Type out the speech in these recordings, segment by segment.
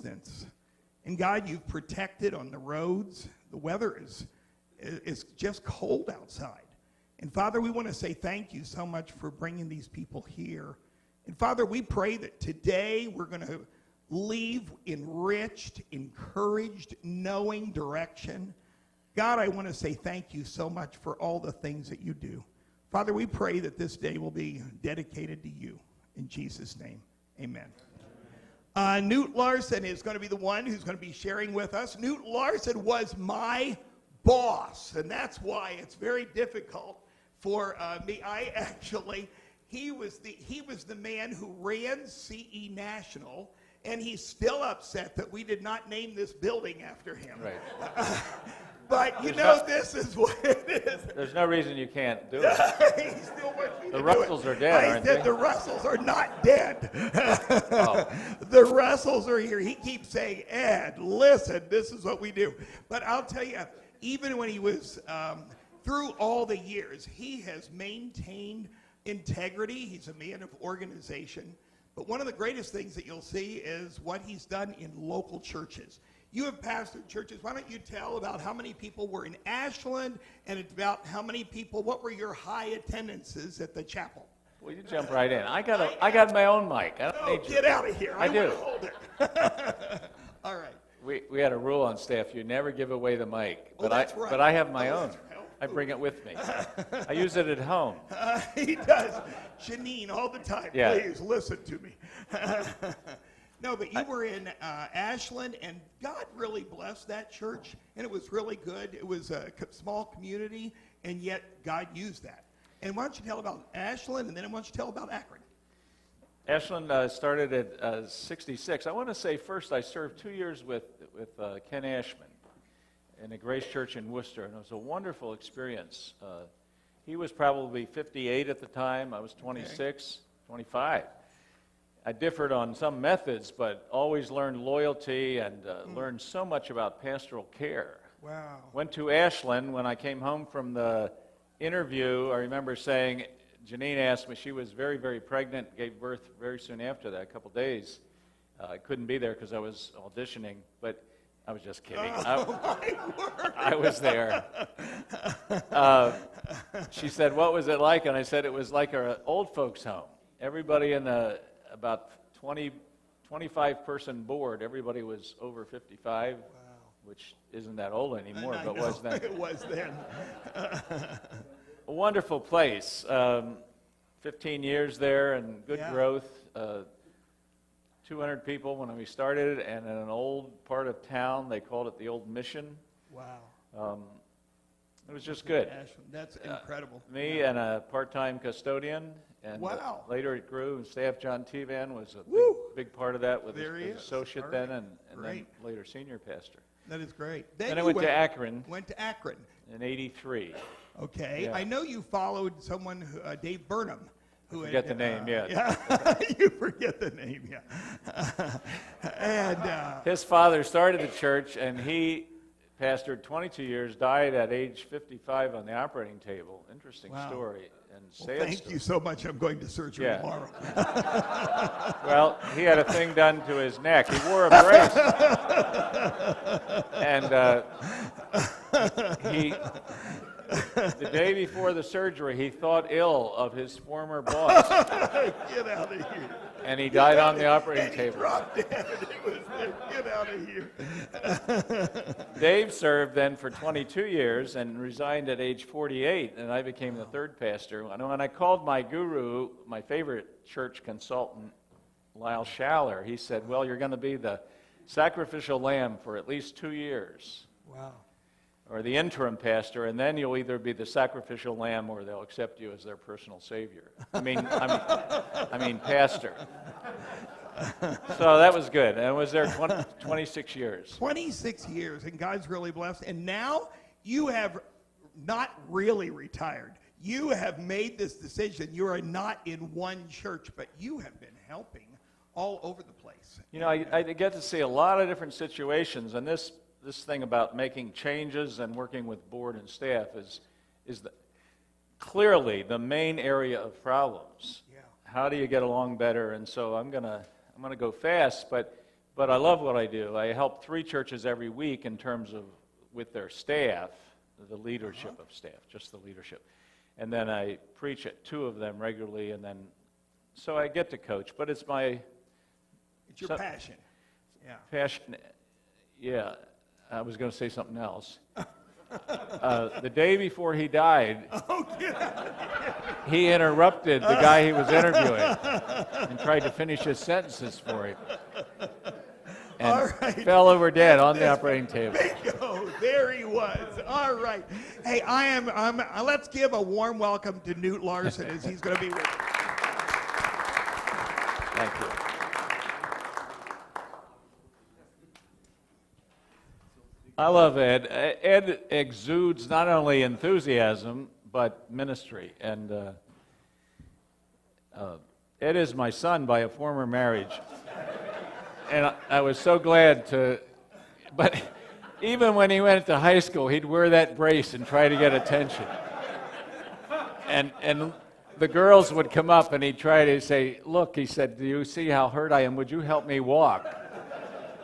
distance. And God, you've protected on the roads. The weather is just cold outside. And Father, we want to say thank you so much for bringing these people here. And Father, we pray that today we're going to leave enriched, encouraged, knowing direction. God, I want to say thank you so much for all the things that you do. Father, we pray that this day will be dedicated to you. In Jesus' name, amen. Knute Larson is going to be the one who's going to be sharing with us. Knute Larson was my boss, and that's why it's very difficult for me. He was the man who ran CE National, and he's still upset that we did not name this building after him. Right. But this is what it is. There's no reason you can't do it. He still wants me to The do Russells it. are dead, I aren't said they? the Russells are not dead. Oh. The Russells are here. He keeps saying, Ed, listen, this is what we do. But I'll tell you, even when he was through all the years, he has maintained integrity. He's a man of organization. But one of the greatest things that you'll see is what he's done in local churches. You have pastored churches. Why don't you tell about how many people were in Ashland and about how many people, what were your high attendances at the chapel? Well, you jump right in. I got my own mic. I don't need you. Get out of here. I do. Hold it. All right. We had a rule on staff: you never give away the mic. Well, that's right. But I have my own. That's helpful. I bring it with me. I use it at home. He does. Janine, all the time. Yeah. Please listen to me. No, but you were in Ashland, and God really blessed that church, and it was really good. It was a small community, and yet God used that. And why don't you tell about Ashland, and then why don't you tell about Akron? Ashland started at 66. I want to say first I served 2 years with Ken Ashman in a Grace Church in Worcester, and it was a wonderful experience. He was probably 58 at the time. I was 26, 25. I differed on some methods, but always learned loyalty and learned so much about pastoral care. Wow. Went to Ashland. When I came home from the interview, I remember saying, Janine asked me, she was very, very pregnant, gave birth very soon after that, a couple days. I couldn't be there because I was auditioning, but I was just kidding. Oh, my word. I was there. She said, what was it like? And I said, it was like our old folks' home. Everybody in the about 25-person board, everybody was over 55, wow. Which isn't that old anymore, but was then. It was then. A wonderful place. 15 years there and good growth. 200 people when we started, and in an old part of town, they called it the Old Mission. Wow. It was just good. That's incredible. Me and a part-time custodian. And wow. Later it grew, and staff John Tevan was a big part of that with his associate then, and then later senior pastor. That is great. Then I went to Akron. Went to Akron. In 83. Okay. Yeah. I know you followed someone, Dave Burnham. Forget the name, yeah. You forget the name, yeah. And his father started the church, and he pastored 22 years, died at age 55 on the operating table. Interesting story. And thank you so much. I'm going to surgery tomorrow. Well, he had a thing done to his neck. He wore a brace. And the day before the surgery, he thought ill of his former boss. Get out of here. And he died on the operating table. Dropped dead. Get out of here. Dave served then for 22 years and resigned at age 48, and I became the third pastor. And when I called my guru, my favorite church consultant, Lyle Schaller, he said, well, you're going to be the sacrificial lamb for at least 2 years. Wow. Or the interim pastor, and then you'll either be the sacrificial lamb or they'll accept you as their personal savior. I mean, pastor. So that was good. And I was there 26 years. 26 years, and God's really blessed. And now you have not really retired. You have made this decision. You are not in one church, but you have been helping all over the place. You know, I get to see a lot of different situations, and this thing about making changes and working with board and staff is clearly the main area of problems. Yeah. How do you get along better? And so I'm gonna go fast, but But I love what I do. I help 3 churches every week in terms of with their staff, the leadership of staff, just the leadership. And then I preach at 2 of them regularly, and then, so I get to coach. But it's my... It's your passion. Yeah. Passion, yeah. I was going to say something else. The day before he died, he interrupted the guy he was interviewing and tried to finish his sentences for him. And fell over dead on the operating table. Bingo! There he was. All right. Hey, let's give a warm welcome to Knute Larson as he's going to be with us. Thank you. I love Ed. Ed exudes not only enthusiasm, but ministry. And Ed is my son by a former marriage. And I was so glad to, but even when he went to high school, he'd wear that brace and try to get attention. And the girls would come up and he'd try to say, look, he said, do you see how hurt I am? Would you help me walk?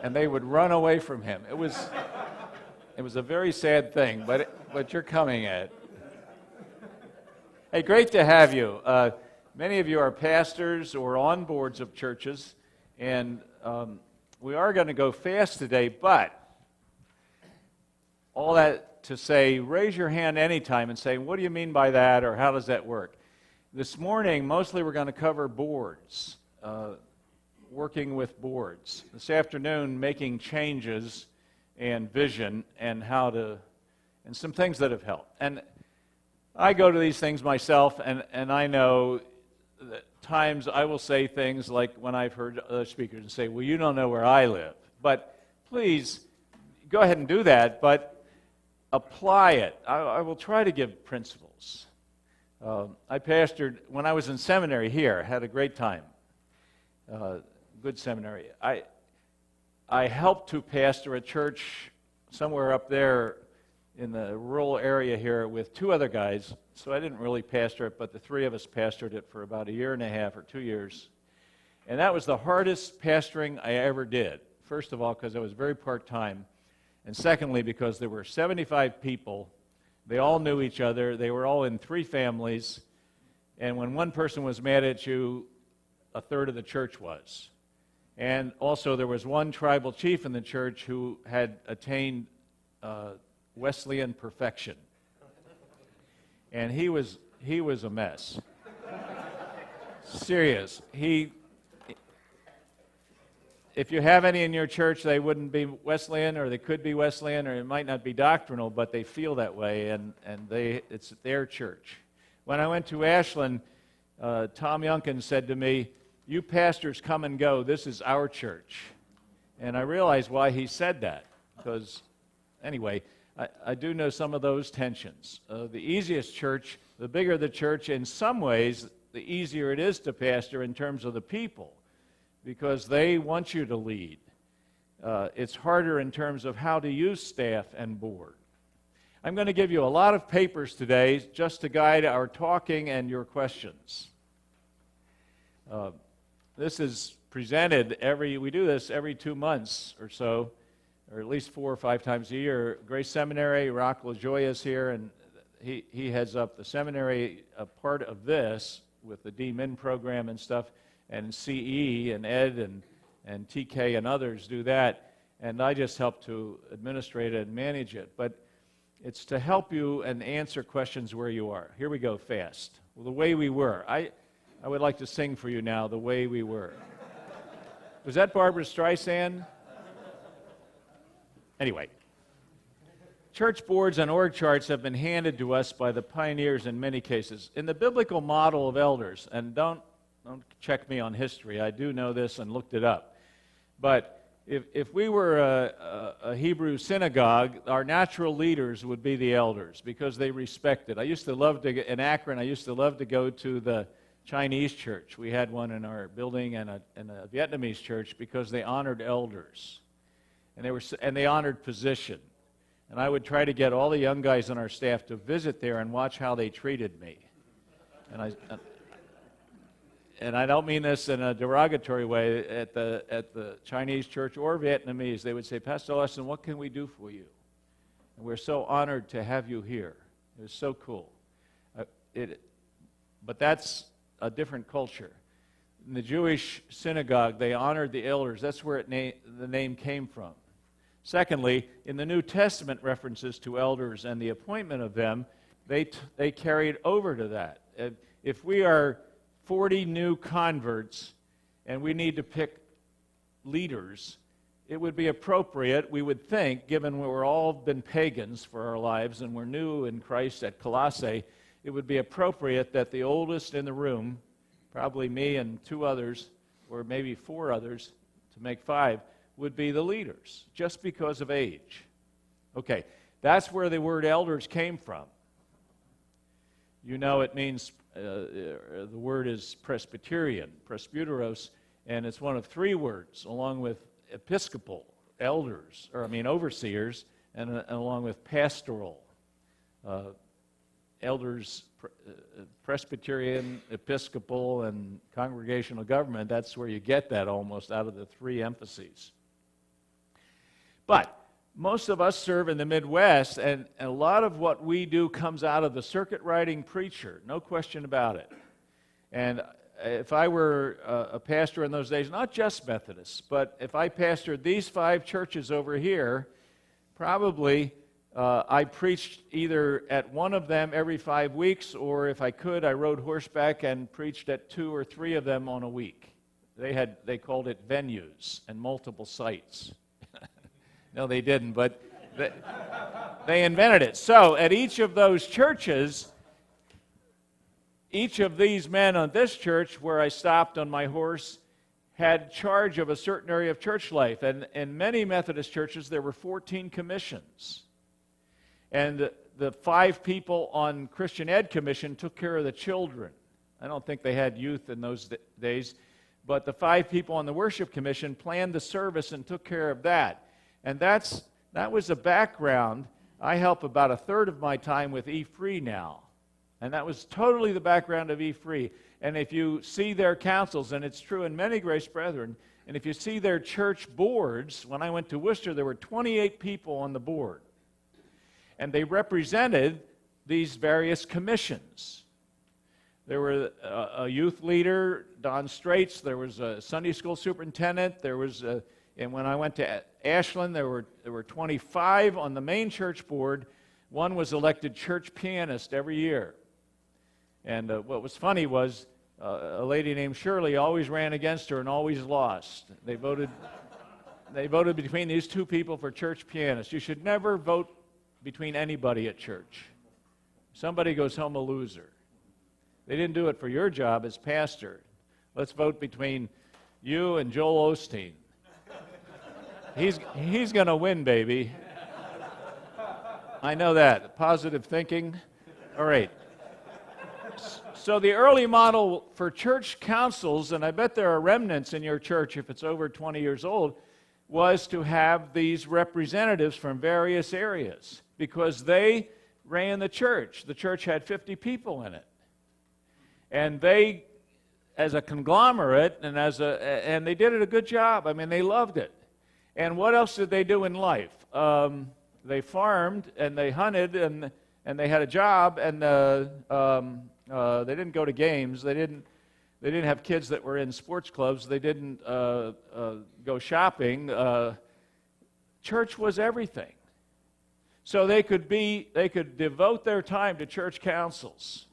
And they would run away from him. It was a very sad thing, but you're coming, Ed. Hey, great to have you. Many of you are pastors or on boards of churches, and we are going to go fast today, but all that to say, raise your hand anytime and say, what do you mean by that, or how does that work? This morning, mostly we're going to cover boards, working with boards. This afternoon, making changes and vision and and some things that have helped. And I go to these things myself, and I know that times I will say things like when I've heard other speakers and say, well, you don't know where I live. But please, go ahead and do that, but apply it. I will try to give principles. I pastored, when I was in seminary here, had a great time. Good seminary. I helped to pastor a church somewhere up there in the rural area here with 2 other guys, so I didn't really pastor it, but the 3 of us pastored it for about 1.5 years or 2 years. And that was the hardest pastoring I ever did. First of all, because I was very part-time, and secondly, because there were 75 people. They all knew each other. They were all in 3 families, and when one person was mad at you, 1/3 of the church was. And also there was one tribal chief in the church who had attained Wesleyan perfection. And he was a mess. Serious. If you have any in your church, they wouldn't be Wesleyan, or they could be Wesleyan, or it might not be doctrinal, but they feel that way, and it's their church. When I went to Ashland, Tom Youngkin said to me, you pastors come and go, this is our church. And I realized why he said that, because, anyway, I do know some of those tensions. The easiest church, the bigger the church, in some ways, the easier it is to pastor in terms of the people, because they want you to lead. It's harder in terms of how to use staff and board. I'm going to give you a lot of papers today just to guide our talking and your questions. This is presented we do this every 2 months or so, or at least 4 or 5 times a year. Grace Seminary, Rock LaJoya is here, and he heads up the seminary, a part of this with the D-Min program and stuff, and CE and Ed and TK and others do that, and I just help to administrate it and manage it. But it's to help you and answer questions where you are. Here we go, fast. Well, the way we were. I would like to sing for you now, The Way We Were. Was that Barbara Streisand? Anyway, church boards and org charts have been handed to us by the pioneers in many cases. In the biblical model of elders, and don't check me on history, I do know this and looked it up, but if we were a Hebrew synagogue, our natural leaders would be the elders because they respected. In Akron, I used to love to go to the Chinese church. We had one in our building, and a Vietnamese church, because they honored elders, and they honored position. And I would try to get all the young guys on our staff to visit there and watch how they treated me. And and I don't mean this in a derogatory way, at the Chinese church or Vietnamese, they would say, Pastor Larson, what can we do for you? And we're so honored to have you here. It was so cool. But that's a different culture. In the Jewish synagogue, they honored the elders. That's where the name came from. Secondly, in the New Testament references to elders and the appointment of them, they carried over to that. If we are 40 new converts and we need to pick leaders, it would be appropriate, we would think, given we're all been pagans for our lives and we're new in Christ at Colossae, it would be appropriate that the oldest in the room, probably me and 2 others, or maybe 4 others, to make 5, would be the leaders, just because of age. Okay, that's where the word elders came from. You know it means, the word is Presbyterian, presbyteros, and it's one of 3 words, along with episcopal, elders, overseers, and along with pastoral. Elders, Presbyterian, Episcopal, and congregational government, that's where you get that almost out of the 3 emphases. But most of us serve in the Midwest, and a lot of what we do comes out of the circuit-riding preacher, no question about it. And if I were a pastor in those days, not just Methodists, but if I pastored these 5 churches over here, probably I preached either at one of them every 5 weeks, or if I could, I rode horseback and preached at 2 or 3 of them on a week. They called it venues and multiple sites. No, they didn't, but they invented it. So at each of those churches, each of these men on this church where I stopped on my horse had charge of a certain area of church life. And in many Methodist churches, there were 14 commissions. And the 5 people on Christian Ed Commission took care of the children. I don't think they had youth in those days, but the 5 people on the Worship Commission planned the service and took care of that. And that was the background. I help about 1/3 of my time with E-Free now. And that was totally the background of E-Free. And if you see their councils, and it's true in many Grace Brethren, and if you see their church boards, when I went to Worcester, there were 28 people on the board. And they represented these various commissions. There were a youth leader, Don Straits. There was a Sunday school superintendent. And when I went to Ashland, there were 25 on the main church board. One was elected church pianist every year. And what was funny was a lady named Shirley always ran against her and always lost. They voted between these 2 people for church pianist. You should never vote between anybody at church. Somebody goes home a loser. They didn't do it for your job as pastor. Let's vote between you and Joel Osteen. He's going to win, baby. I know that. Positive thinking. All right. So the early model for church councils, and I bet there are remnants in your church if it's over 20 years old, was to have these representatives from various areas because they ran the church. The church had 50 people in it. And they, as a conglomerate, and they did a good job. I mean, they loved it. And what else did they do in life? They farmed and they hunted and they had a job and they didn't go to games. They didn't have kids that were in sports clubs. They didn't go shopping. Church was everything. So they could devote their time to church councils.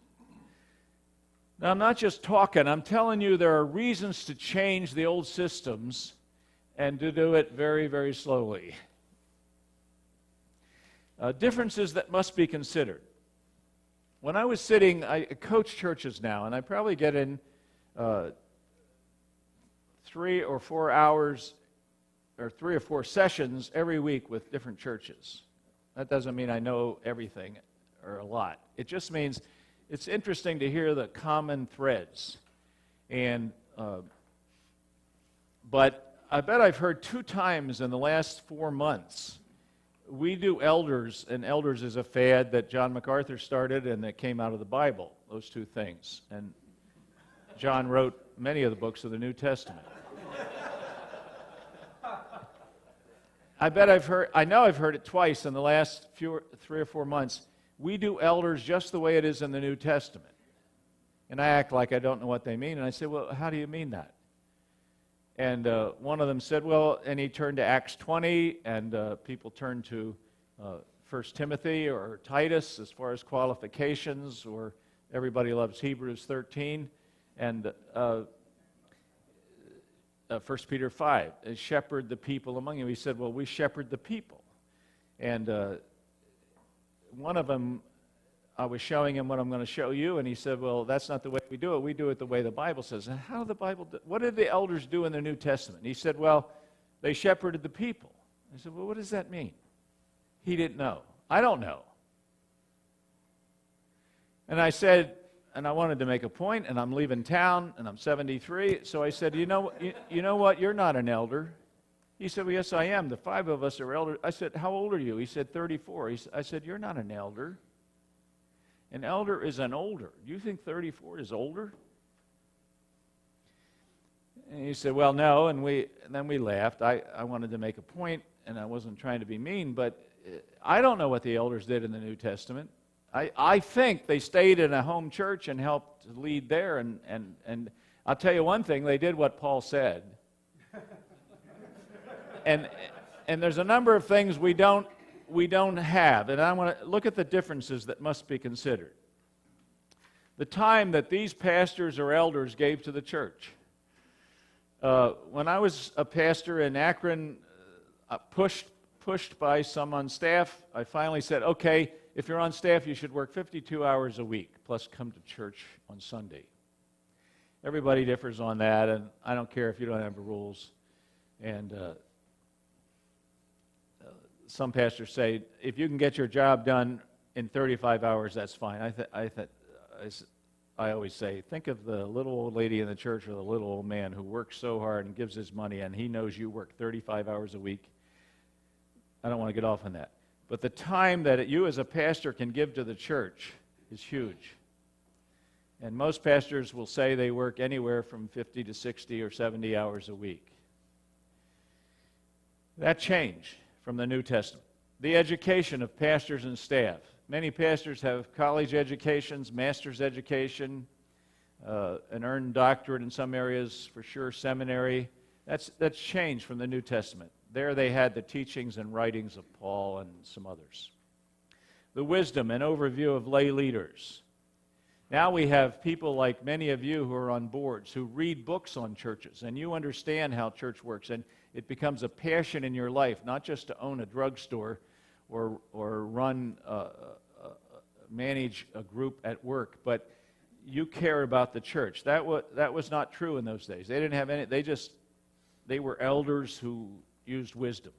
Now, I'm not just talking. I'm telling you there are reasons to change the old systems and to do it very, very slowly. Differences that must be considered. When I was sitting, I coach churches now, and I probably get in 3 or 4 hours or 3 or 4 sessions every week with different churches. That doesn't mean I know everything or a lot. It just means it's interesting to hear the common threads. But I bet I've heard 2 times in the last 4 months. We do elders, and elders is a fad that John MacArthur started and that came out of the Bible, those 2 things. And John wrote many of the books of the New Testament. I know I've heard it twice in the last 3 or 4 months. We do elders just the way it is in the New Testament. And I act like I don't know what they mean. And I say, well, how do you mean that? And one of them said, well, and he turned to Acts 20, and people turned to 1 Timothy or Titus as far as qualifications, or everybody loves Hebrews 13, and 1 Peter 5, shepherd the people among you. He said, well, we shepherd the people. And one of them, I was showing him what I'm going to show you, and he said, well, that's not the way we do it. We do it the way the Bible says. And how the Bible do, what did the elders do in the New Testament? He said, well, they shepherded the people. I said, well, what does that mean? He didn't know. I don't know. And I said, and I wanted to make a point, and I'm leaving town, and I'm 73. So I said, you know what? You're not an elder. He said, well, yes, I am. The 5 of us are elders. I said, how old are you? He said, 34. I said, you're not an elder. An elder is an older. Do you think 34 is older? And he said, well, no. And then we laughed. I wanted to make a point, and I wasn't trying to be mean, but I don't know what the elders did in the New Testament. I think they stayed in a home church and helped lead there, and I'll tell you one thing, they did what Paul said. And there's a number of things we don't have, and I want to look at the differences that must be considered. The time that these pastors or elders gave to the church. When I was a pastor in Akron, pushed by some on staff, I finally said, okay, if you're on staff, you should work 52 hours a week, plus come to church on Sunday. Everybody differs on that, and I don't care if you don't have rules. And some pastors say, if you can get your job done in 35 hours, that's fine. I always say, think of the little old lady in the church or the little old man who works so hard and gives his money, and he knows you work 35 hours a week. I don't want to get off on that. But the time that you as a pastor can give to the church is huge. And most pastors will say they work anywhere from 50 to 60 or 70 hours a week. That changed from the New Testament. The education of pastors and staff. Many pastors have college educations, master's education, an earned doctorate in some areas, for sure, seminary. That's changed from the New Testament. There they had the teachings and writings of Paul and some others. The wisdom and overview of lay leaders. Now we have people like many of you who are on boards who read books on churches, and you understand how church works, and it becomes a passion in your life, not just to own a drugstore or manage a group at work, but you care about the church. That was not true in those days. They didn't have any. They were elders who used wisdom.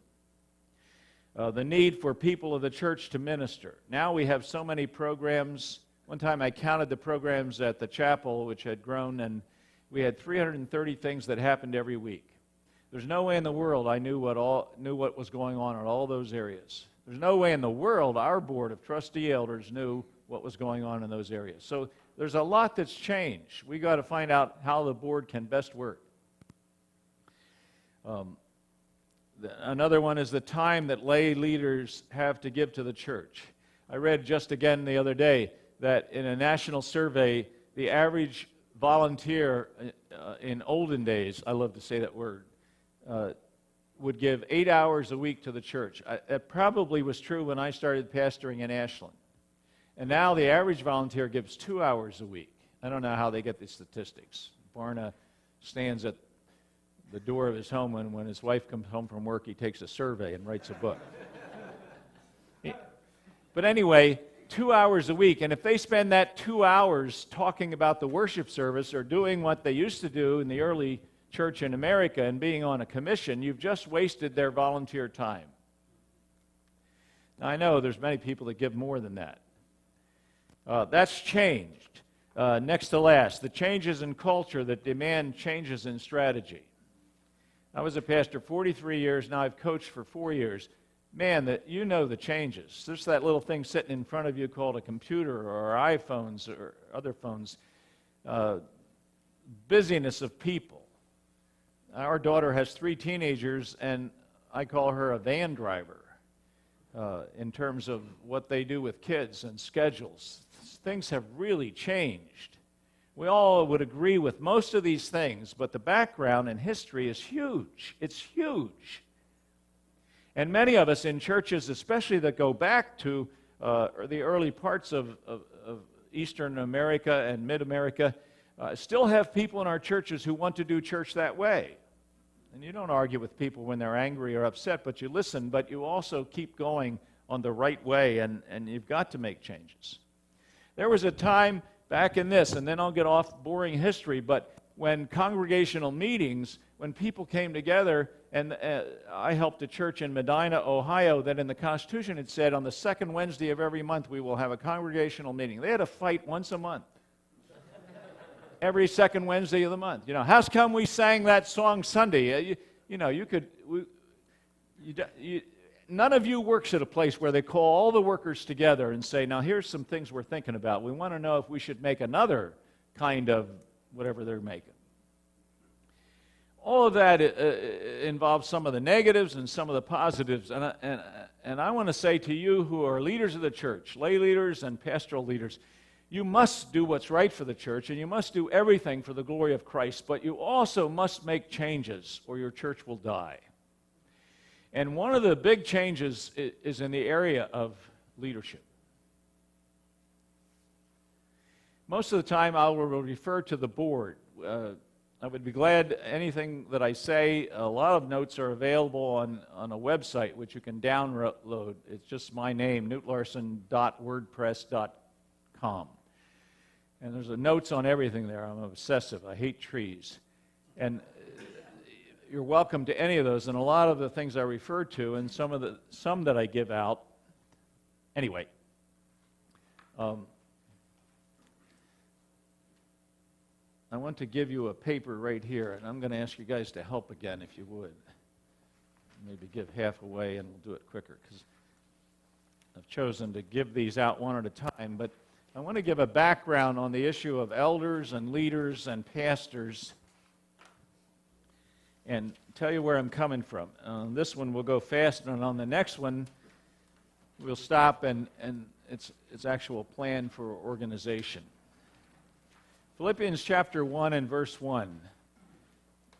The need for people of the church to minister. Now we have so many programs. One time I counted the programs at the chapel, which had grown, and we had 330 things that happened every week. There's no way in the world I knew what was going on in all those areas. There's no way in the world our board of trustee elders knew what was going on in those areas. So there's a lot that's changed. We got to find out how the board can best work. Another one is the time that lay leaders have to give to the church. I read just again the other day that in a national survey, the average volunteer in olden days, I love to say that word, would give 8 hours a week to the church. That probably was true when I started pastoring in Ashland. And now the average volunteer gives 2 hours a week. I don't know how they get the statistics. Barna stands at the door of his home, and when his wife comes home from work, he takes a survey and writes a book. But anyway, 2 hours a week, and if they spend that 2 hours talking about the worship service or doing what they used to do in the early church in America and being on a commission, you've just wasted their volunteer time. Now, I know there's many people that give more than that. That's changed. Next to last, the changes in culture that demand changes in strategy. I was a pastor 43 years, now I've coached for 4 years. Man, you know the changes. There's that little thing sitting in front of you called a computer or iPhones or other phones. busyness of people. Our daughter has 3 teenagers, and I call her a van driver in terms of what they do with kids and schedules. Things have really changed. We all would agree with most of these things, but the background and history is huge. It's huge. And many of us in churches, especially that go back to the early parts of Eastern America and Mid-America, still have people in our churches who want to do church that way. And you don't argue with people when they're angry or upset, but you listen, but you also keep going on the right way, and you've got to make changes. There was a time back in this, and then I'll get off boring history, but when congregational meetings, when people came together, and I helped a church in Medina, Ohio, that in the Constitution it said on the second Wednesday of every month we will have a congregational meeting. They had to fight once a month. Every second Wednesday of the month. You know, how come we sang that song Sunday? None of you works at a place where they call all the workers together and say, now here's some things we're thinking about. We want to know if we should make another kind of whatever they're making. All of that involves some of the negatives and some of the positives. And I want to say to you who are leaders of the church, lay leaders and pastoral leaders, you must do what's right for the church, and you must do everything for the glory of Christ, but you also must make changes or your church will die. And one of the big changes is in the area of leadership. Most of the time I will refer to the board. I would be glad anything that I say. A lot of notes are available on a website which you can download. It's just my name, knutelarson.wordpress.com. And there's notes on everything there. I'm obsessive. I hate trees. And you're welcome to any of those. And a lot of the things I refer to and some that I give out. Anyway. I want to give you a paper right here, and I'm going to ask you guys to help again, if you would. Maybe give half away, and we'll do it quicker, because I've chosen to give these out one at a time. But I want to give a background on the issue of elders and leaders and pastors and tell you where I'm coming from. On this one, we'll go fast, and on the next one, we'll stop, and it's actual plan for organization. Philippians chapter 1 and verse 1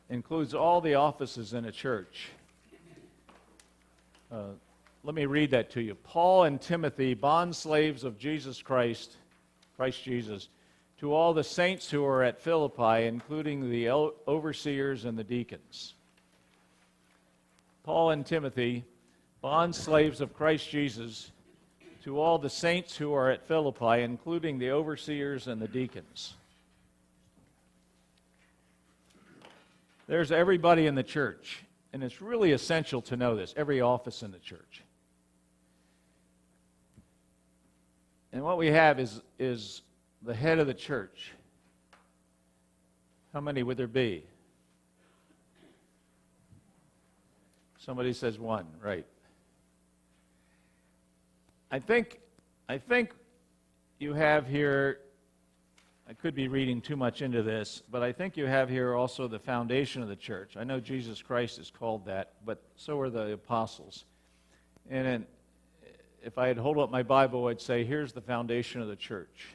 includes all the offices in a church. Let me read that to you. Paul and Timothy, bondslaves of Jesus Christ Jesus, to all the saints who are at Philippi, including the overseers and the deacons. Paul and Timothy, bondslaves of Christ Jesus, to all the saints who are at Philippi, including the overseers and the deacons. There's everybody in the church, and it's really essential to know this, every office in the church. And what we have is the head of the church. How many would there be? Somebody says one, right. I think you have here, I could be reading too much into this, but I think you have here also the foundation of the church. I know Jesus Christ is called that, but so are the apostles. And if I had hold up my Bible, I'd say, here's the foundation of the church.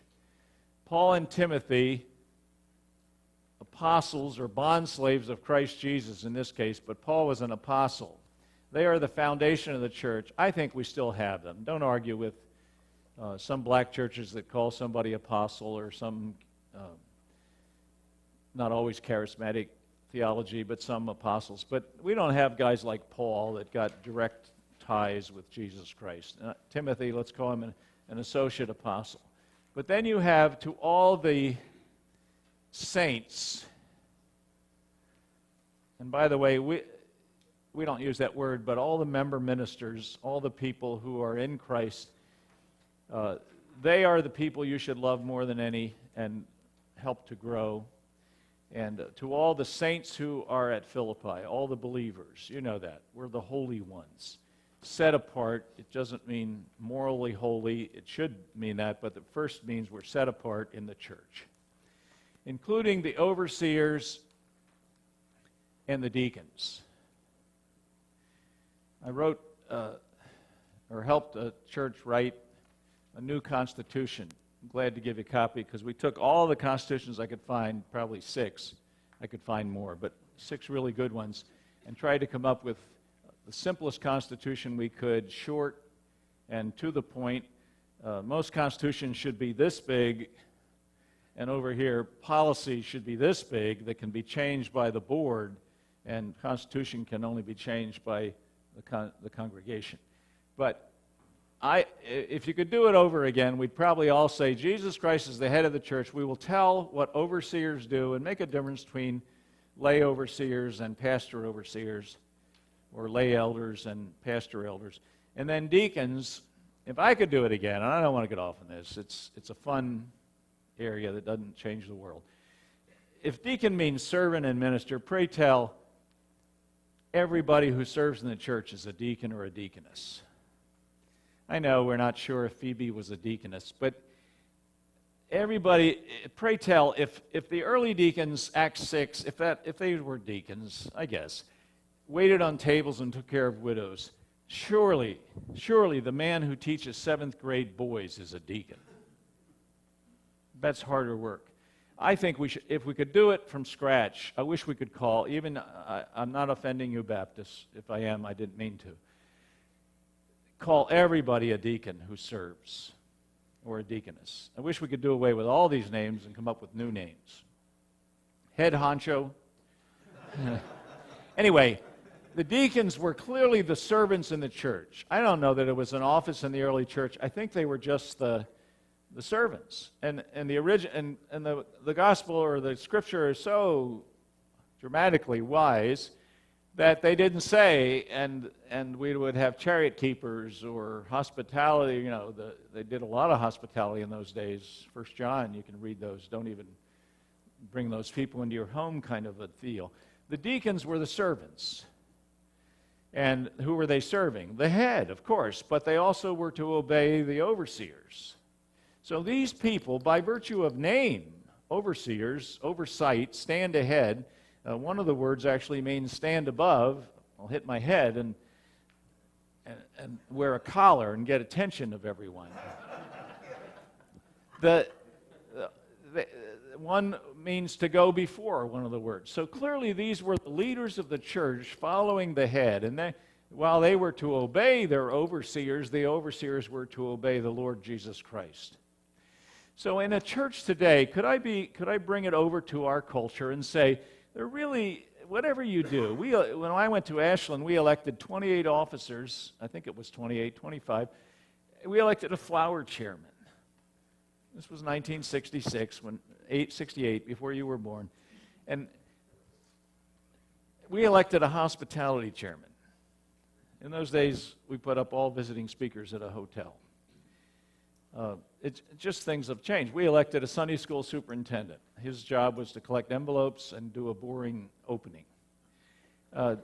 Paul and Timothy, apostles or bondslaves of Christ Jesus in this case, but Paul was an apostle. They are the foundation of the church. I think we still have them. Don't argue with some black churches that call somebody apostle or some not always charismatic theology, but some apostles. But we don't have guys like Paul that got direct ties with Jesus Christ. Timothy, let's call him an associate apostle. But then you have to all the saints, and by the way, we don't use that word, but all the member ministers, all the people who are in Christ, they are the people you should love more than any and help to grow. And to all the saints who are at Philippi, all the believers, you know that. We're the holy ones. Set apart, it doesn't mean morally holy. It should mean that, but it first means we're set apart in the church. including the overseers and the deacons. I wrote or helped a church write a new constitution. I'm glad to give you a copy because we took all the constitutions I could find, probably 6. I could find more, but 6 really good ones, and tried to come up with the simplest constitution we could, short and to the point. Most constitutions should be this big, and over here, policy should be this big that can be changed by the board, and constitution can only be changed by the congregation. But if you could do it over again, we'd probably all say, Jesus Christ is the head of the church. We will tell what overseers do and make a difference between lay overseers and pastor overseers, or lay elders and pastor elders. And then deacons, if I could do it again, and I don't want to get off on this, it's a fun area that doesn't change the world. If deacon means servant and minister, pray tell everybody who serves in the church is a deacon or a deaconess. I know we're not sure if Phoebe was a deaconess, but everybody, pray tell, if the early deacons, Acts 6, if they were deacons, I guess, waited on tables and took care of widows, surely the man who teaches 7th grade boys is a deacon. That's harder work. I think we should, if we could do it from scratch, I wish we could call, I'm not offending you Baptists. If I am, I didn't mean to. Call everybody a deacon who serves, or a deaconess. I wish we could do away with all these names and come up with new names. Head honcho. Anyway, the deacons were clearly the servants in the church. I don't know that it was an office in the early church. I think they were just the servants. And the gospel or the scripture is so dramatically wise that they didn't say, and we would have chariot keepers or hospitality. They did a lot of hospitality in those days. 1 John, you can read those. Don't even bring those people into your home kind of a deal. The deacons were the servants. And who were they serving? The head, of course, but they also were to obey the overseers. So these people, by virtue of name, overseers, oversight, stand ahead. One of the words actually means stand above. I'll hit my head and wear a collar and get attention of everyone. One means to go before, one of the words. So clearly these were the leaders of the church following the head. And while they were to obey their overseers, the overseers were to obey the Lord Jesus Christ. So in a church today, could I bring it over to our culture and say, they're really, whatever you do, when I went to Ashland, we elected 28 officers. I think it was 28, 25. We elected a flower chairman. This was 1966, 68, before you were born. And we elected a hospitality chairman. In those days, we put up all visiting speakers at a hotel. It's just things have changed. We elected a Sunday school superintendent. His job was to collect envelopes and do a boring opening. But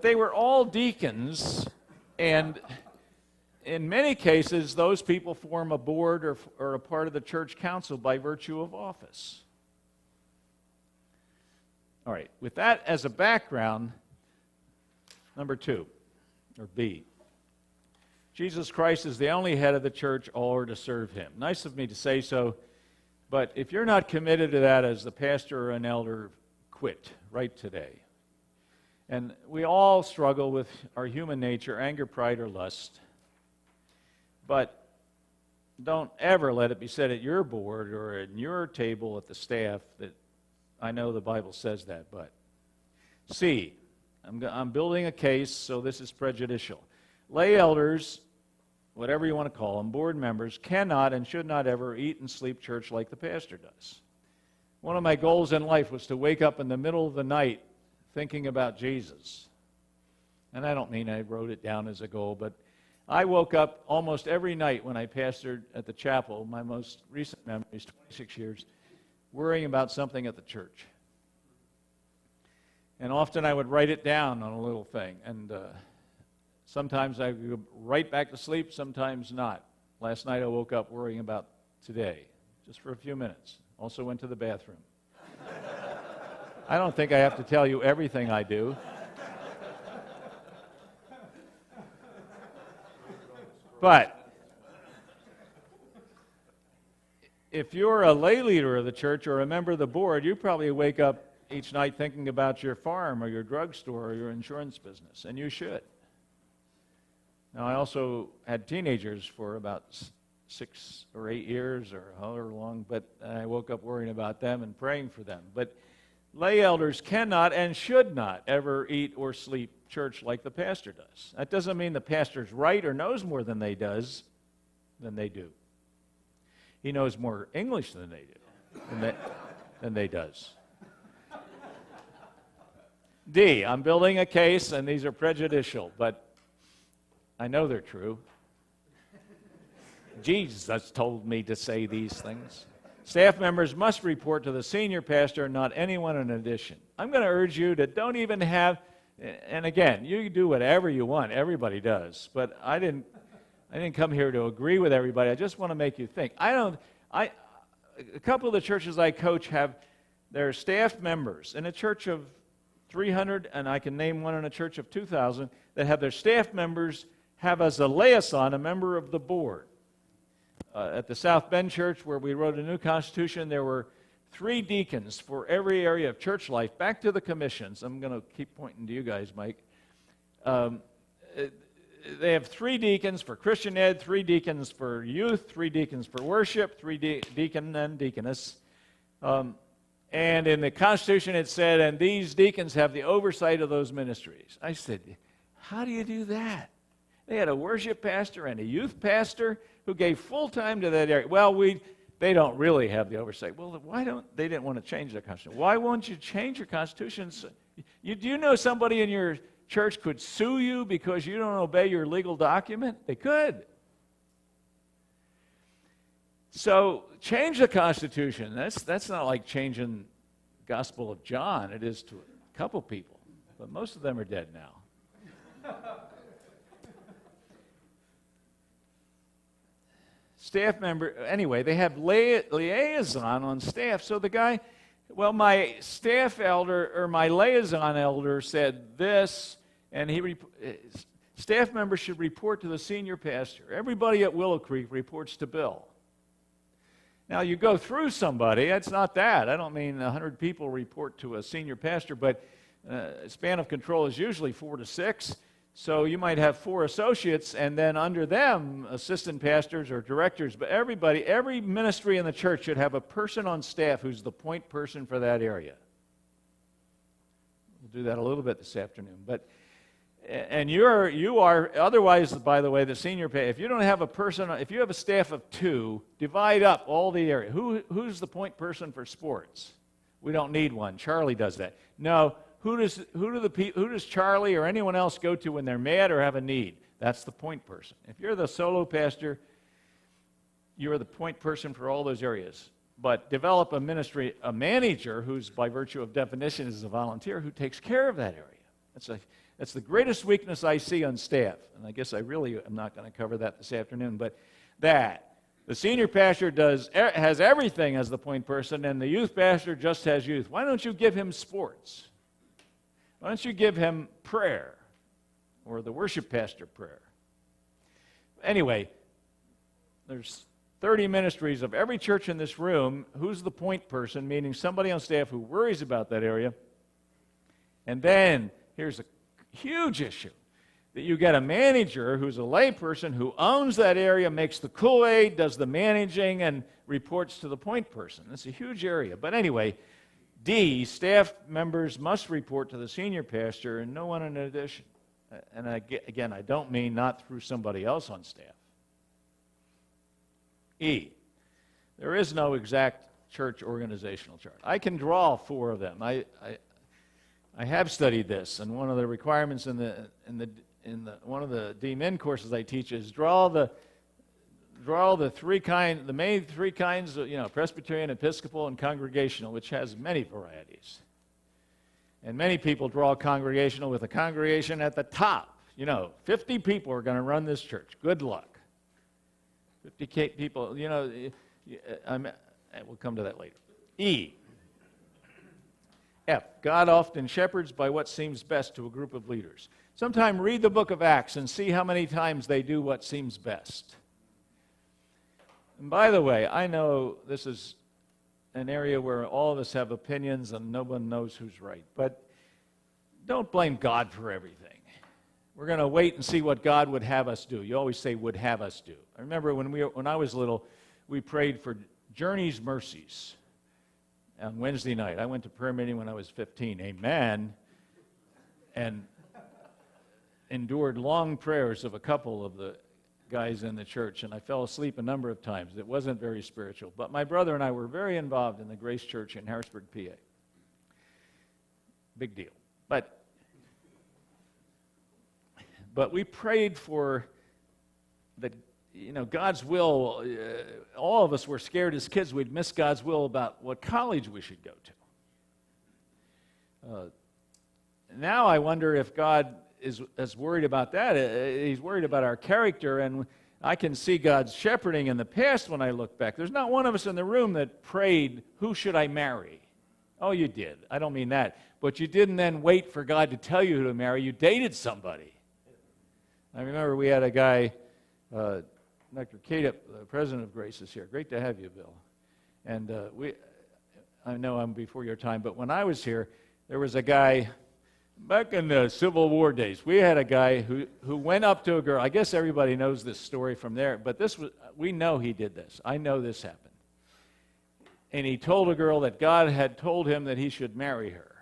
they were all deacons, and in many cases, those people form a board or a part of the church council by virtue of office. All right, with that as a background, number 2, or B. Jesus Christ is the only head of the church, all are to serve him. Nice of me to say so, but if you're not committed to that as the pastor or an elder, quit right today. And we all struggle with our human nature, anger, pride, or lust. But don't ever let it be said at your board or at your table at the staff that I know the Bible says that, but C, I'm building a case, so this is prejudicial. Lay elders, whatever you want to call them, board members, cannot and should not ever eat and sleep church like the pastor does. One of my goals in life was to wake up in the middle of the night thinking about Jesus. And I don't mean I wrote it down as a goal, but I woke up almost every night when I pastored at the chapel, my most recent memories, 26 years, worrying about something at the church. And often I would write it down on a little thing, and sometimes I would go right back to sleep, sometimes not. Last night I woke up worrying about today, just for a few minutes. Also went to the bathroom. I don't think I have to tell you everything I do. But if you're a lay leader of the church or a member of the board, you probably wake up each night thinking about your farm or your drugstore or your insurance business, and you should. Now, I also had teenagers for about 6 or 8 years or however long, but I woke up worrying about them and praying for them. But lay elders cannot and should not ever eat or sleep church like the pastor does. That doesn't mean the pastor's right or knows more than they do. He knows more English than they do, than they does. D, I'm building a case, and these are prejudicial, but I know they're true. Jesus told me to say these things. Staff members must report to the senior pastor, not anyone in addition. I'm going to urge you to don't even have, and again, you do whatever you want. Everybody does. But I didn't come here to agree with everybody. I just want to make you think. A couple of the churches I coach have their staff members. In a church of 300, and I can name one in a church of 2,000, that have their staff members have as a liaison a member of the board. At the South Bend Church, where we wrote a new constitution, there were 3 deacons for every area of church life. Back to the commissions. I'm going to keep pointing to you guys, Mike. They have 3 deacons for Christian ed, 3 deacons for youth, 3 deacons for worship, 3 deacon and deaconess. And in the Constitution it said, and these deacons have the oversight of those ministries. I said, how do you do that? They had a worship pastor and a youth pastor who gave full time to that area. Well, they don't really have the oversight. Well, they didn't want to change their Constitution. Why won't you change your Constitution? Do you know somebody in your church could sue you because you don't obey your legal document? They could. So change the Constitution. That's not like changing the Gospel of John. It is to a couple people, but most of them are dead now. Staff member, anyway, they have liaison on staff. So the guy, well, my staff elder or my liaison elder said this, and staff members should report to the senior pastor. Everybody at Willow Creek reports to Bill. Now, you go through somebody, it's not that. I don't mean 100 people report to a senior pastor, but span of control is usually 4 to 6. So you might have 4 associates, and then under them, assistant pastors or directors. But every ministry in the church should have a person on staff who's the point person for that area. We'll do that a little bit this afternoon. And you are otherwise, by the way, the senior pastor. If you don't have a person, if you have a staff of 2, divide up all the area. Who's the point person for sports? We don't need one. Charlie does that. No. Who does Charlie or anyone else go to when they're mad or have a need? That's the point person. If you're the solo pastor, you're the point person for all those areas. But develop a manager who's, by virtue of definition, is a volunteer who takes care of that area. That's the greatest weakness I see on staff. And I guess I really am not going to cover that this afternoon. But the senior pastor has everything as the point person, and the youth pastor just has youth. Why don't you give him sports? Why don't you give him prayer, or the worship pastor prayer? Anyway, there's 30 ministries of every church in this room. Who's the point person, meaning somebody on staff who worries about that area? And then, here's a huge issue, that you get a manager who's a lay person who owns that area, makes the Kool-Aid, does the managing, and reports to the point person. That's a huge area. But anyway, D, staff members must report to the senior pastor and no one in addition. And again, I don't mean not through somebody else on staff. E, there is no exact church organizational chart. I can draw 4 of them. I have studied this, and one of the requirements in one of the D-Min courses I teach is draw the main 3 kinds of, Presbyterian, Episcopal, and Congregational, which has many varieties. And many people draw Congregational with a congregation at the top. 50 people are going to run this church. Good luck. 50 people, We'll come to that later. E. F. God often shepherds by what seems best to a group of leaders. Sometime read the book of Acts and see how many times they do what seems best. And by the way, I know this is an area where all of us have opinions and no one knows who's right. But don't blame God for everything. We're going to wait and see what God would have us do. You always say would have us do. I remember when I was little, we prayed for Journey's mercies on Wednesday night. I went to prayer meeting when I was 15. Amen. And endured long prayers of a couple of the guys in the church, and I fell asleep a number of times. It wasn't very spiritual. But my brother and I were very involved in the Grace Church in Harrisburg, PA. Big deal. But we prayed for God's will. All of us were scared as kids we'd miss God's will about what college we should go to. Now I wonder if God is worried about that. He's worried about our character, and I can see God's shepherding in the past when I look back. There's not one of us in the room that prayed, who should I marry? Oh, you did. I don't mean that. But you didn't then wait for God to tell you who to marry. You dated somebody. I remember we had a guy, Dr. Cadup, the president of Grace, is here. Great to have you, Bill. And I know I'm before your time, but when I was here, there was a guy. Back in the Civil War days, we had a guy who went up to a girl. I guess everybody knows this story from there, but we know he did this. I know this happened. And he told a girl that God had told him that he should marry her.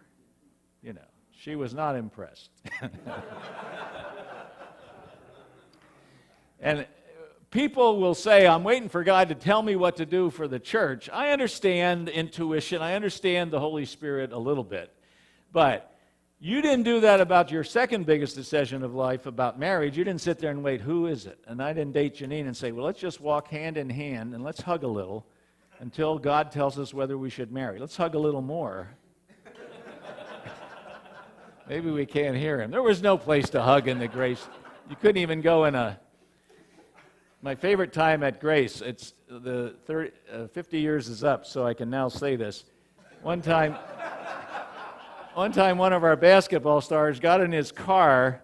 She was not impressed. And people will say, I'm waiting for God to tell me what to do for the church. I understand intuition. I understand the Holy Spirit a little bit. But you didn't do that about your second biggest decision of life, about marriage. You didn't sit there and wait, who is it? And I didn't date Janine and say, well, let's just walk hand in hand and let's hug a little until God tells us whether we should marry. Let's hug a little more. Maybe we can't hear him. There was no place to hug in the Grace. You couldn't even go in my favorite time at Grace, it's 50 years is up, so I can now say this. One time, one of our basketball stars got in his car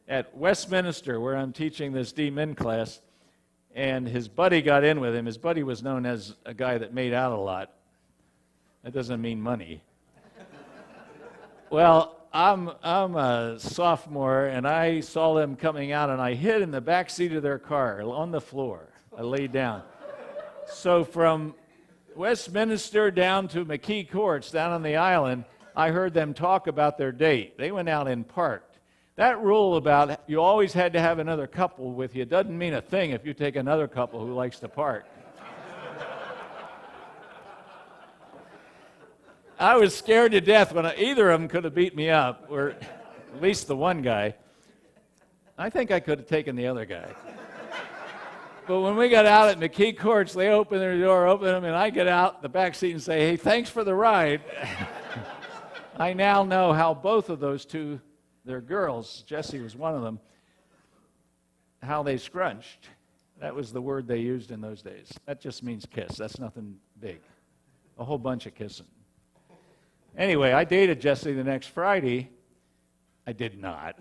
at Westminster, where I'm teaching this D-Min class, and his buddy got in with him. His buddy was known as a guy that made out a lot. That doesn't mean money. Well, I'm a sophomore, and I saw them coming out, and I hid in the back seat of their car on the floor. I laid down. So from Westminster down to McKee Courts, down on the island, I heard them talk about their date. They went out and parked. That rule about you always had to have another couple with you doesn't mean a thing if you take another couple who likes to park. I was scared to death when either of them could have beat me up, or at least the one guy. I think I could have taken the other guy. But when we got out at McKee Courts, they opened their door, opened them, and I get out the back seat and say, hey, thanks for the ride. I now know how both of those two, their girls, Jessie was one of them, how they scrunched. That was the word they used in those days. That just means kiss. That's nothing big. A whole bunch of kissing. Anyway, I dated Jessie the next Friday. I did not.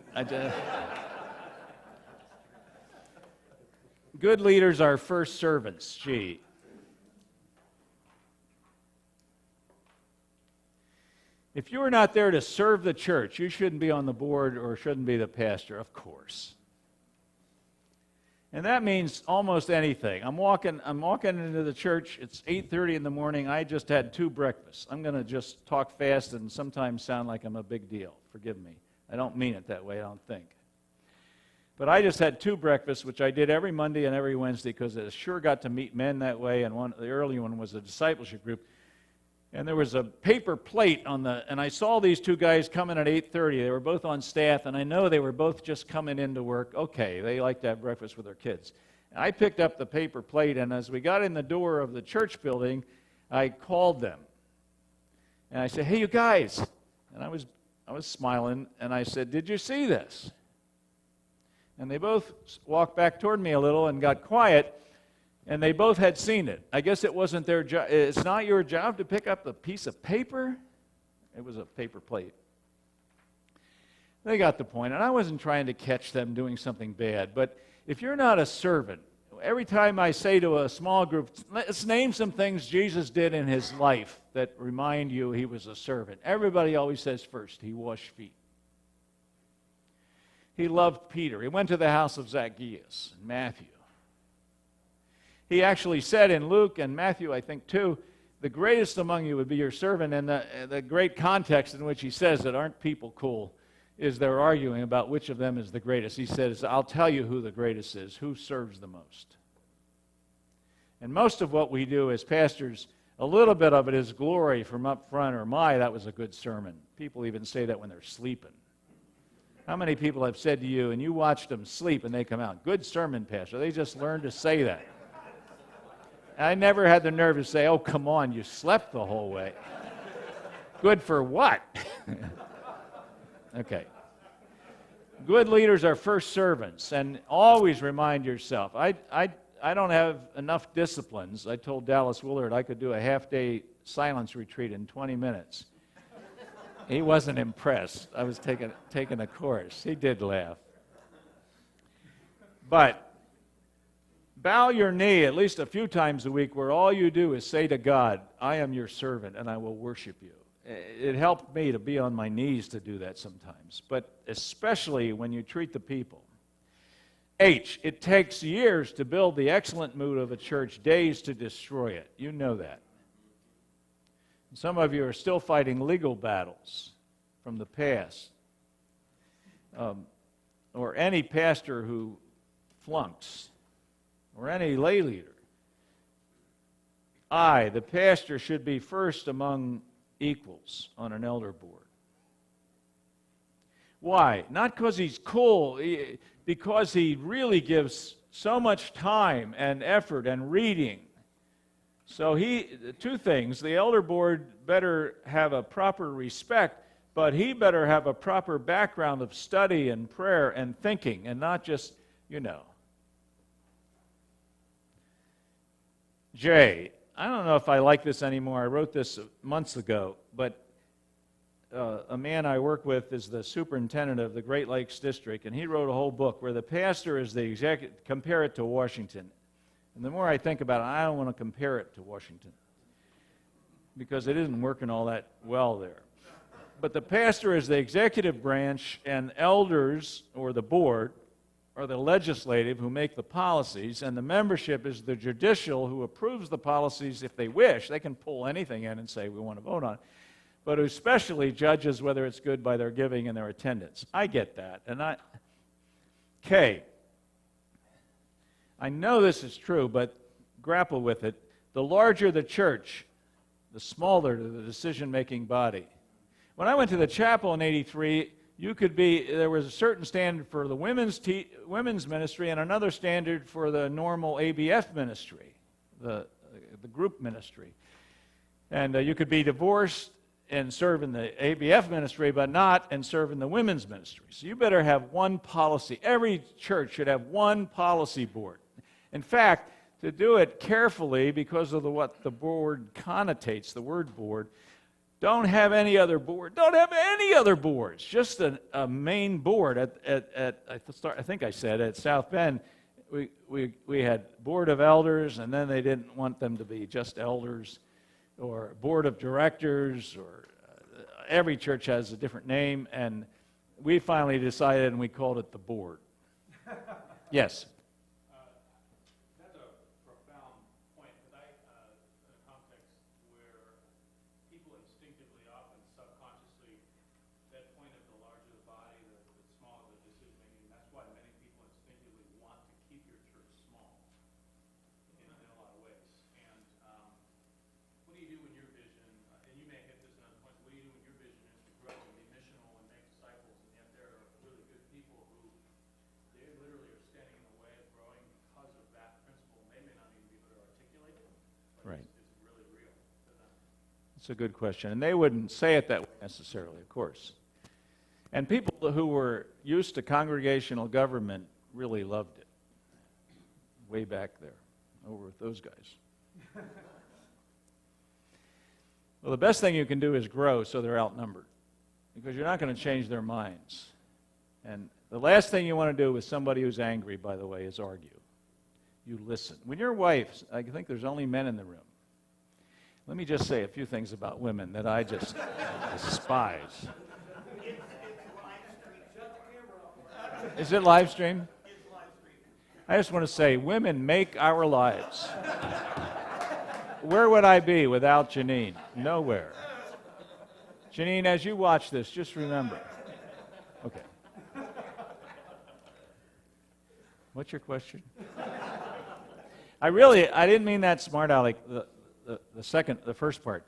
Good leaders are first servants. Gee. If you are not there to serve the church, you shouldn't be on the board or shouldn't be the pastor, of course. And that means almost anything. I'm walking into the church. It's 8:30 in the morning. I just had 2 breakfasts. I'm going to just talk fast and sometimes sound like I'm a big deal. Forgive me. I don't mean it that way, I don't think. But I just had 2 breakfasts, which I did every Monday and every Wednesday because I sure got to meet men that way, and the early one was a discipleship group. And there was a paper plate and I saw these 2 guys coming at 8:30. They were both on staff, and I know they were both just coming into work. Okay, they like to have breakfast with their kids. And I picked up the paper plate, and as we got in the door of the church building, I called them. And I said, hey, you guys. And I was smiling, and I said, did you see this? And they both walked back toward me a little and got quiet. And they both had seen it. I guess it wasn't their job. It's not your job to pick up a piece of paper. It was a paper plate. They got the point, and I wasn't trying to catch them doing something bad. But if you're not a servant, every time I say to a small group, let's name some things Jesus did in his life that remind you he was a servant. Everybody always says first, he washed feet. He loved Peter. He went to the house of Zacchaeus and Matthew. He actually said in Luke and Matthew, I think too, the greatest among you would be your servant. And the great context in which he says it, aren't people cool, is they're arguing about which of them is the greatest. He says, I'll tell you who the greatest is, who serves the most. And most of what we do as pastors, a little bit of it is glory from up front, or that was a good sermon. People even say that when they're sleeping. How many people have said to you, and you watched them sleep and they come out, good sermon, Pastor. They just learned to say that. I never had the nerve to say, oh, come on, you slept the whole way. Good for what? Okay. Good leaders are first servants, and always remind yourself. I don't have enough disciplines. I told Dallas Willard I could do a half-day silence retreat in 20 minutes. He wasn't impressed. I was taking a course. He did laugh. But bow your knee at least a few times a week where all you do is say to God, I am your servant and I will worship you. It helped me to be on my knees to do that sometimes, but especially when you treat the people. H, it takes years to build the excellent mood of a church, days to destroy it. You know that. Some of you are still fighting legal battles from the past. Or any pastor who flunks, or any lay leader. The pastor should be first among equals on an elder board. Why? Not because he's cool, because he really gives so much time and effort and reading. So two things, the elder board better have a proper respect, but he better have a proper background of study and prayer and thinking, and not just, J, I don't know if I like this anymore. I wrote this months ago, but a man I work with is the superintendent of the Great Lakes District, and he wrote a whole book where the pastor is the executive. Compare it to Washington. And the more I think about it, I don't want to compare it to Washington because it isn't working all that well there. But the pastor is the executive branch, and elders, or the board, are the legislative who make the policies, and the membership is the judicial who approves the policies if they wish. They can pull anything in and say, we want to vote on it. But who especially judges whether it's good by their giving and their attendance. I get that. K, I know this is true, but grapple with it. The larger the church, the smaller the decision-making body. When I went to the chapel in '83, there was a certain standard for the women's ministry and another standard for the normal ABF ministry, the group ministry. And you could be divorced and serve in the ABF ministry, but not and serve in the women's ministry. So you better have one policy. Every church should have one policy board. In fact, to do it carefully, because of what the board connotates, the word board, don't have any other board. Don't have any other boards. Just a main board. I think I said at South Bend, we had board of elders, and then they didn't want them to be just elders, or board of directors, or every church has a different name, and we finally decided, and we called it the board. Yes. It's a good question. And they wouldn't say it that way necessarily, of course. And people who were used to congregational government really loved it way back there. over with those guys. Well, the best thing you can do is grow so they're outnumbered, because you're not going to change their minds. And the last thing you want to do with somebody who's angry, by the way, is argue. You listen. When your wife, I think there's only men in the room. Let me just say a few things about women that I just despise. Is it live stream? I just want to say, women make our lives. Where would I be without Janine? Nowhere. Janine, as you watch this, just remember. Okay. What's your question? I didn't mean that smart aleck, the first part.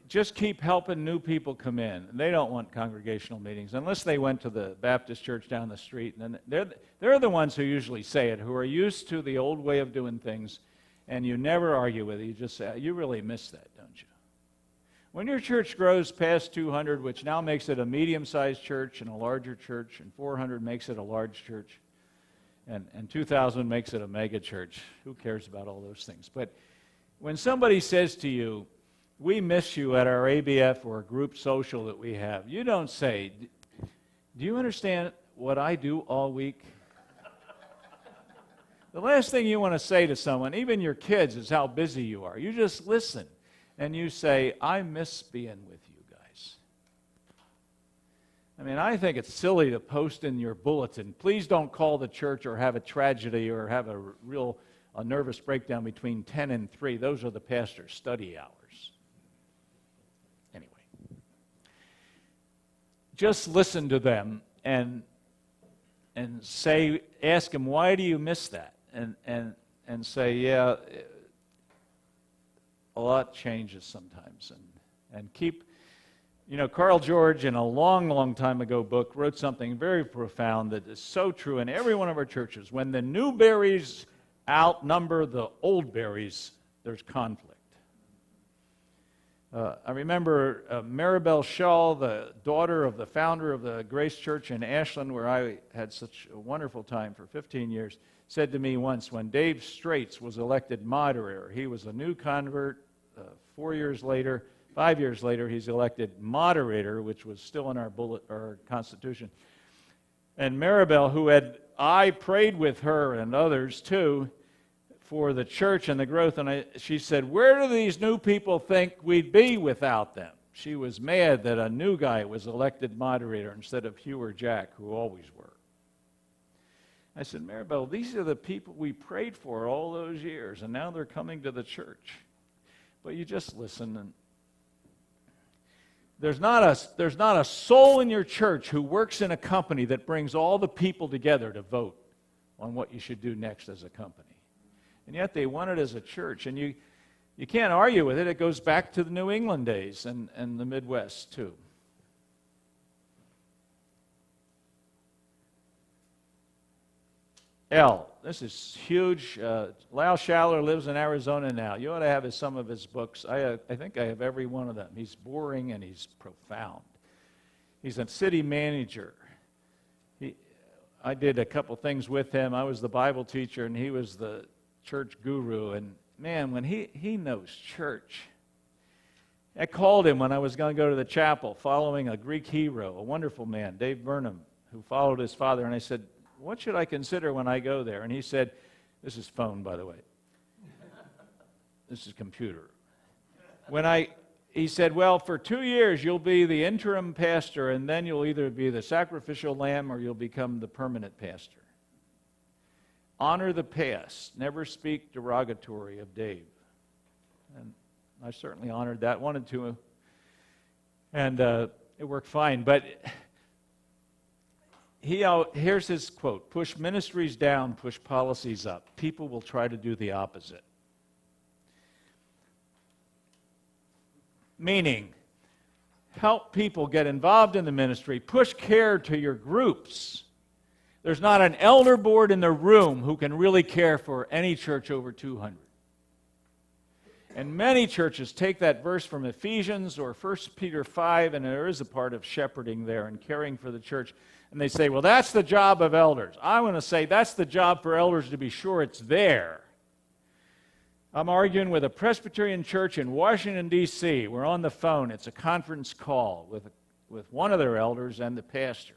Just keep helping new people come in. They don't want congregational meetings unless they went to the Baptist church down the street. And they're the ones who usually say it, who are used to the old way of doing things, and you never argue with it. You just say, you really miss that, don't you? When your church grows past 200, which now makes it a medium-sized church and a larger church, and 400 makes it a large church, and 2,000 makes it a mega church, who cares about all those things? But when somebody says to you, we miss you at our ABF or group social that we have, you don't say, do you understand what I do all week? The last thing you want to say to someone, even your kids, is how busy you are. You just listen, and you say, I miss being with you guys. I mean, I think it's silly to post in your bulletin, please don't call the church or have a tragedy or have a nervous breakdown between 10 and 3. Those are the pastor's study hours. Anyway, just listen to them and say, ask them, why do you miss that? And say, yeah, a lot changes sometimes. And keep, Carl George, in a long, long time ago book, wrote something very profound that is so true in every one of our churches. When the new berries outnumber the old berries, there's conflict. I remember Maribel Shaw, the daughter of the founder of the Grace Church in Ashland, where I had such a wonderful time for 15 years, said to me once, when Dave Straits was elected moderator, he was a new convert. 5 years later, he's elected moderator, which was still in our Constitution. And Maribel, I prayed with her and others too, for the church and the growth, and she said, where do these new people think we'd be without them? She was mad that a new guy was elected moderator instead of Hugh or Jack, who always were. I said, Maribel, these are the people we prayed for all those years, and now they're coming to the church. But you just listen, and there's not a soul in your church who works in a company that brings all the people together to vote on what you should do next as a company. And yet they want it as a church. And you can't argue with it. It goes back to the New England days and the Midwest, too. This is huge. Lau Schaller lives in Arizona now. You ought to have some of his books. I think I have every one of them. He's boring and he's profound. He's a city manager. I did a couple things with him. I was the Bible teacher and he was the church guru. And man, when he knows church. I called him when I was going to go to the chapel following a Greek hero, a wonderful man, Dave Burnham, who followed his father. And I said, what should I consider when I go there? And he said, this is phone, by the way. This is computer. He said, well, for 2 years you'll be the interim pastor, and then you'll either be the sacrificial lamb or you'll become the permanent pastor. Honor the past. Never speak derogatory of Dave. And I certainly honored that, wanted to. And it worked fine. But here's his quote, push ministries down, push policies up. People will try to do the opposite. Meaning, help people get involved in the ministry, push care to your groups. There's not an elder board in the room who can really care for any church over 200. And many churches take that verse from Ephesians or 1 Peter 5, and there is a part of shepherding there and caring for the church. And they say, well, that's the job of elders. I want to say that's the job for elders to be sure it's there. I'm arguing with a Presbyterian church in Washington, D.C. We're on the phone. It's a conference call with one of their elders and the pastor.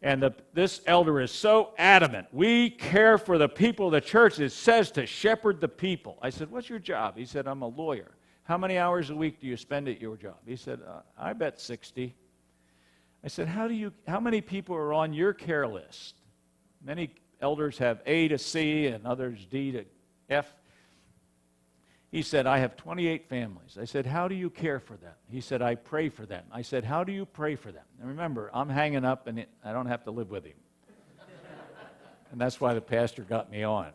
And this elder is so adamant. We care for the people of the church. It says to shepherd the people. I said, what's your job? He said, I'm a lawyer. How many hours a week do you spend at your job? He said, I bet 60. I said, how many people are on your care list? Many elders have A to C and others D to F. He said, I have 28 families. I said, how do you care for them? He said, I pray for them. I said, how do you pray for them? And remember, I'm hanging up and I don't have to live with him. And that's why the pastor got me on.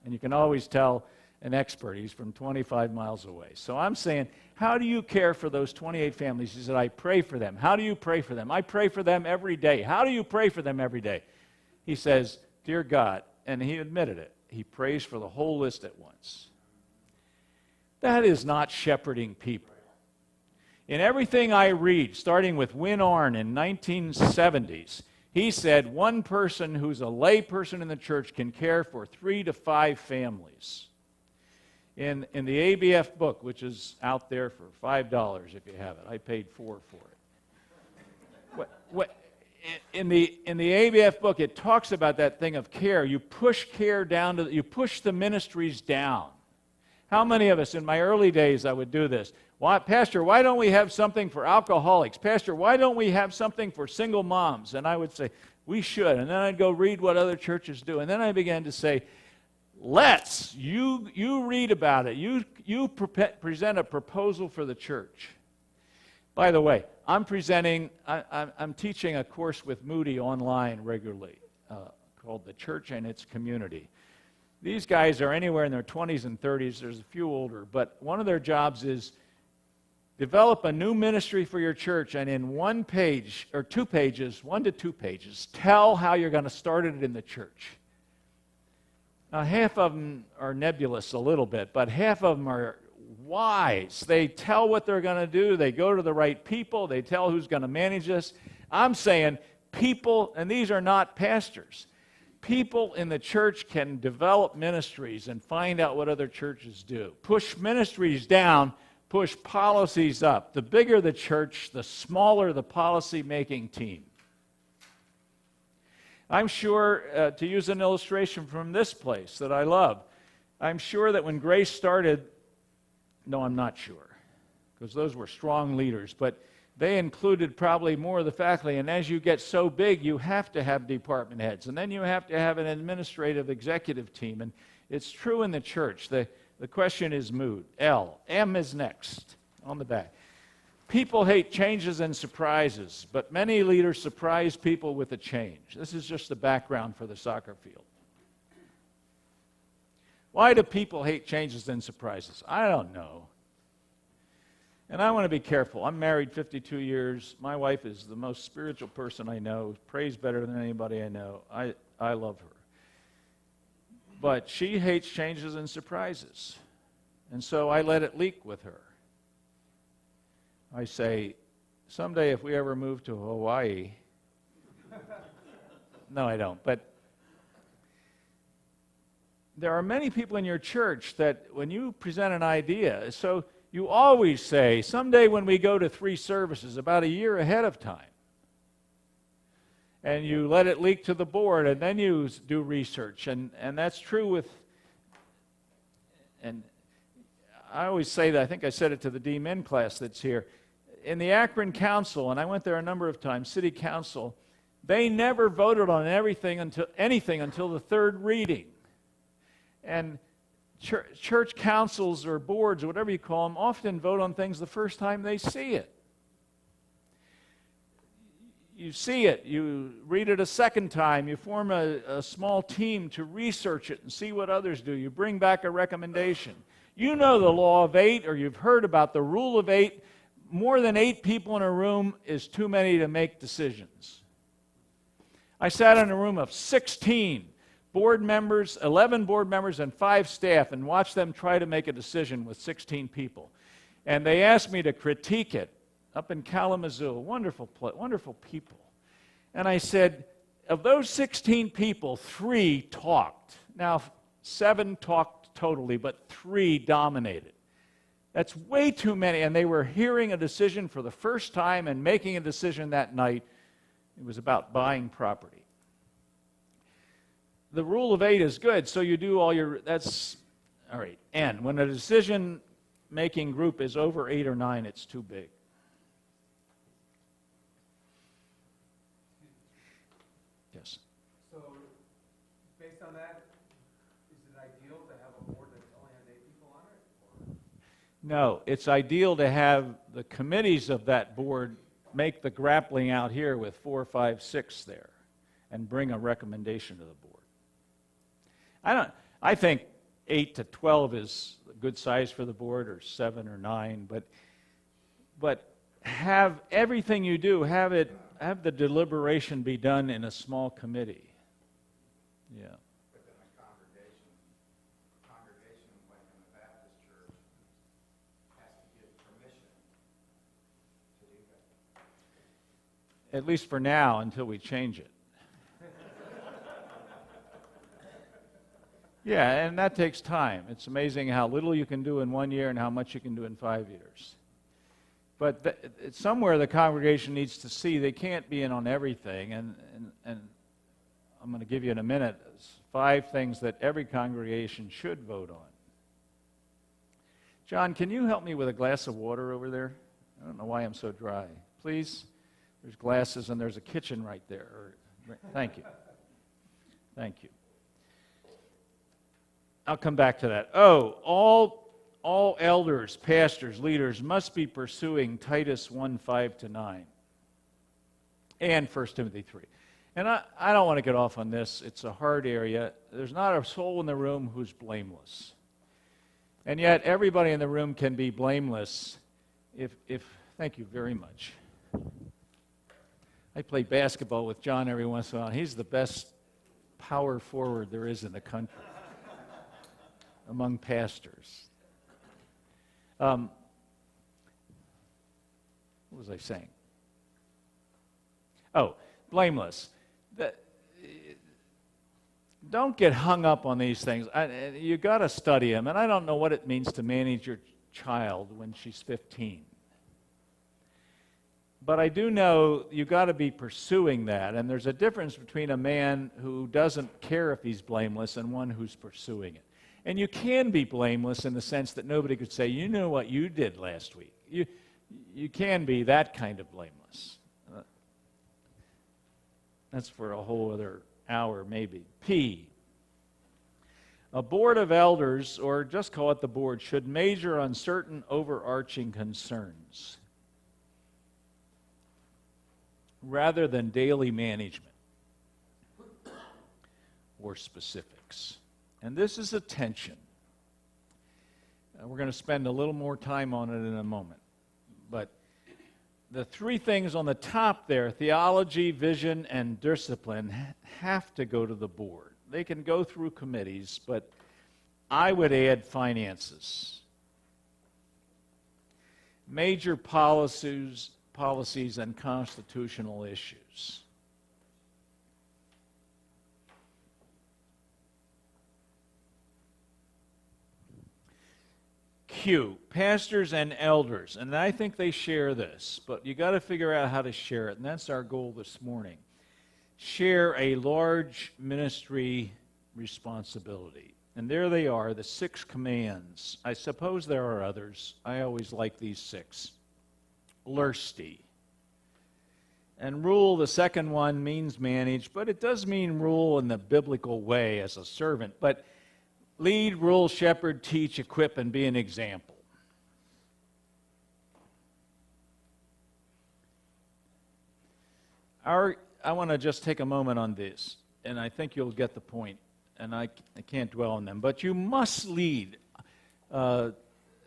And you can always tell an expert. He's from 25 miles away. So I'm saying, how do you care for those 28 families? He said, I pray for them. How do you pray for them? I pray for them every day. How do you pray for them every day? He says, dear God, and he admitted it. He prays for the whole list at once. That is not shepherding people. In everything I read, starting with Win Arn in 1970s, he said one person who's a lay person in the church can care for 3 to 5 families. In the ABF book, which is out there for $5 if you have it, I paid $4 for it. In the ABF book, it talks about that thing of care. You push care down to, you push the ministries down. How many of us, in my early days, I would do this? Pastor, why don't we have something for alcoholics? Pastor, why don't we have something for single moms? And I would say, we should. And then I'd go read what other churches do. And then I began to say, let's. You read about it. You present a proposal for the church. By the way, I'm teaching a course with Moody online regularly called The Church and Its Community. These guys are anywhere in their 20s and 30s. There's a few older, but one of their jobs is develop a new ministry for your church, and in 1 page or 2 pages, 1 to 2 pages, tell how you're going to start it in the church. Now, half of them are nebulous a little bit, but half of them are wise. They tell what they're going to do. They go to the right people. They tell who's going to manage this. I'm saying people, and these are not pastors, people in the church can develop ministries and find out what other churches do. Push ministries down, push policies up. The bigger the church, the smaller the policy-making team. I'm sure, to use an illustration from this place that I love, I'm sure that when Grace started, no, I'm not sure, because those were strong leaders, but they included probably more of the faculty, and as you get so big, you have to have department heads, and then you have to have an administrative executive team, and it's true in the church. The question is mood. L. M is next, on the back. People hate changes and surprises, but many leaders surprise people with a change. This is just the background for the soccer field. Why do people hate changes and surprises? I don't know. And I want to be careful. I'm married 52 years. My wife is the most spiritual person I know, prays better than anybody I know. I love her. But she hates changes and surprises. And so I let it leak with her. I say, someday if we ever move to Hawaii, no, I don't, but there are many people in your church that when you present an idea, so you always say, someday when we go to 3 services, about a year ahead of time, and you let it leak to the board, and then you do research, and that's true with, and I always say that, I think I said it to the D-Min class that's here, in the Akron Council, and I went there a number of times, City Council, they never voted on anything until the 3rd reading. And church councils or boards or whatever you call them often vote on things the first time they see it. You see it, you read it a second time, you form a small team to research it and see what others do. You bring back a recommendation. You know the law of 8, or you've heard about the rule of 8. More than 8 people in a room is too many to make decisions. I sat in a room of 16 board members, 11 board members, and 5 staff, and watched them try to make a decision with 16 people. And they asked me to critique it up in Kalamazoo, wonderful people. And I said, of those 16 people, 3 talked. Now, 7 talked totally, but 3 dominated. That's way too many, and they were hearing a decision for the first time and making a decision that night. It was about buying property. The rule of 8 is good, so you do all your, that's, all right. And when a decision-making group is over 8 or 9, it's too big. Yes? So, based on that, is it ideal to have a board that only has 8 people on it? Or? No, it's ideal to have the committees of that board make the grappling out here with 4, 5, 6 there and bring a recommendation to the board. I think 8 to 12 is a good size for the board, or 7 or 9, but have everything you do, have the deliberation be done in a small committee. Yeah. But then a congregation like in the Baptist church has to give permission to do that. At least for now, until we change it. Yeah, and that takes time. It's amazing how little you can do in 1 year and how much you can do in 5 years. But somewhere the congregation needs to see they can't be in on everything, and I'm going to give you in a minute 5 things that every congregation should vote on. John, can you help me with a glass of water over there? I don't know why I'm so dry. Please? There's glasses and there's a kitchen right there. Thank you. Thank you. I'll come back to that. All elders, pastors, leaders must be pursuing Titus 1:5-9 and 1 Timothy 3. And I don't want to get off on this. It's a hard area. There's not a soul in the room who's blameless. And yet everybody in the room can be blameless if thank you very much. I play basketball with John every once in a while. He's the best power forward there is in the country among pastors. What was I saying? Oh, blameless. Don't get hung up on these things. You got to study them, and I don't know what it means to manage your child when she's 15. But I do know you got to be pursuing that, and there's a difference between a man who doesn't care if he's blameless and one who's pursuing it. And you can be blameless in the sense that nobody could say, you know what you did last week. You can be that kind of blameless. That's for a whole other hour, maybe. P. A board of elders, or just call it the board, should major on certain overarching concerns rather than daily management or specifics. And this is a tension. We're going to spend a little more time on it in a moment. But the 3 things on the top there, theology, vision, and discipline, have to go to the board. They can go through committees, but I would add finances. Major policies and constitutional issues. Q, pastors and elders, and I think they share this, but you got to figure out how to share it, and that's our goal this morning. Share a large ministry responsibility. And there they are, the 6 commands. I suppose there are others. I always like these 6. Lersti. And rule, the second one, means manage, but it does mean rule in the biblical way as a servant. But lead, rule, shepherd, teach, equip, and be an example. I want to just take a moment on this, and I think you'll get the point, and I can't dwell on them. But you must lead.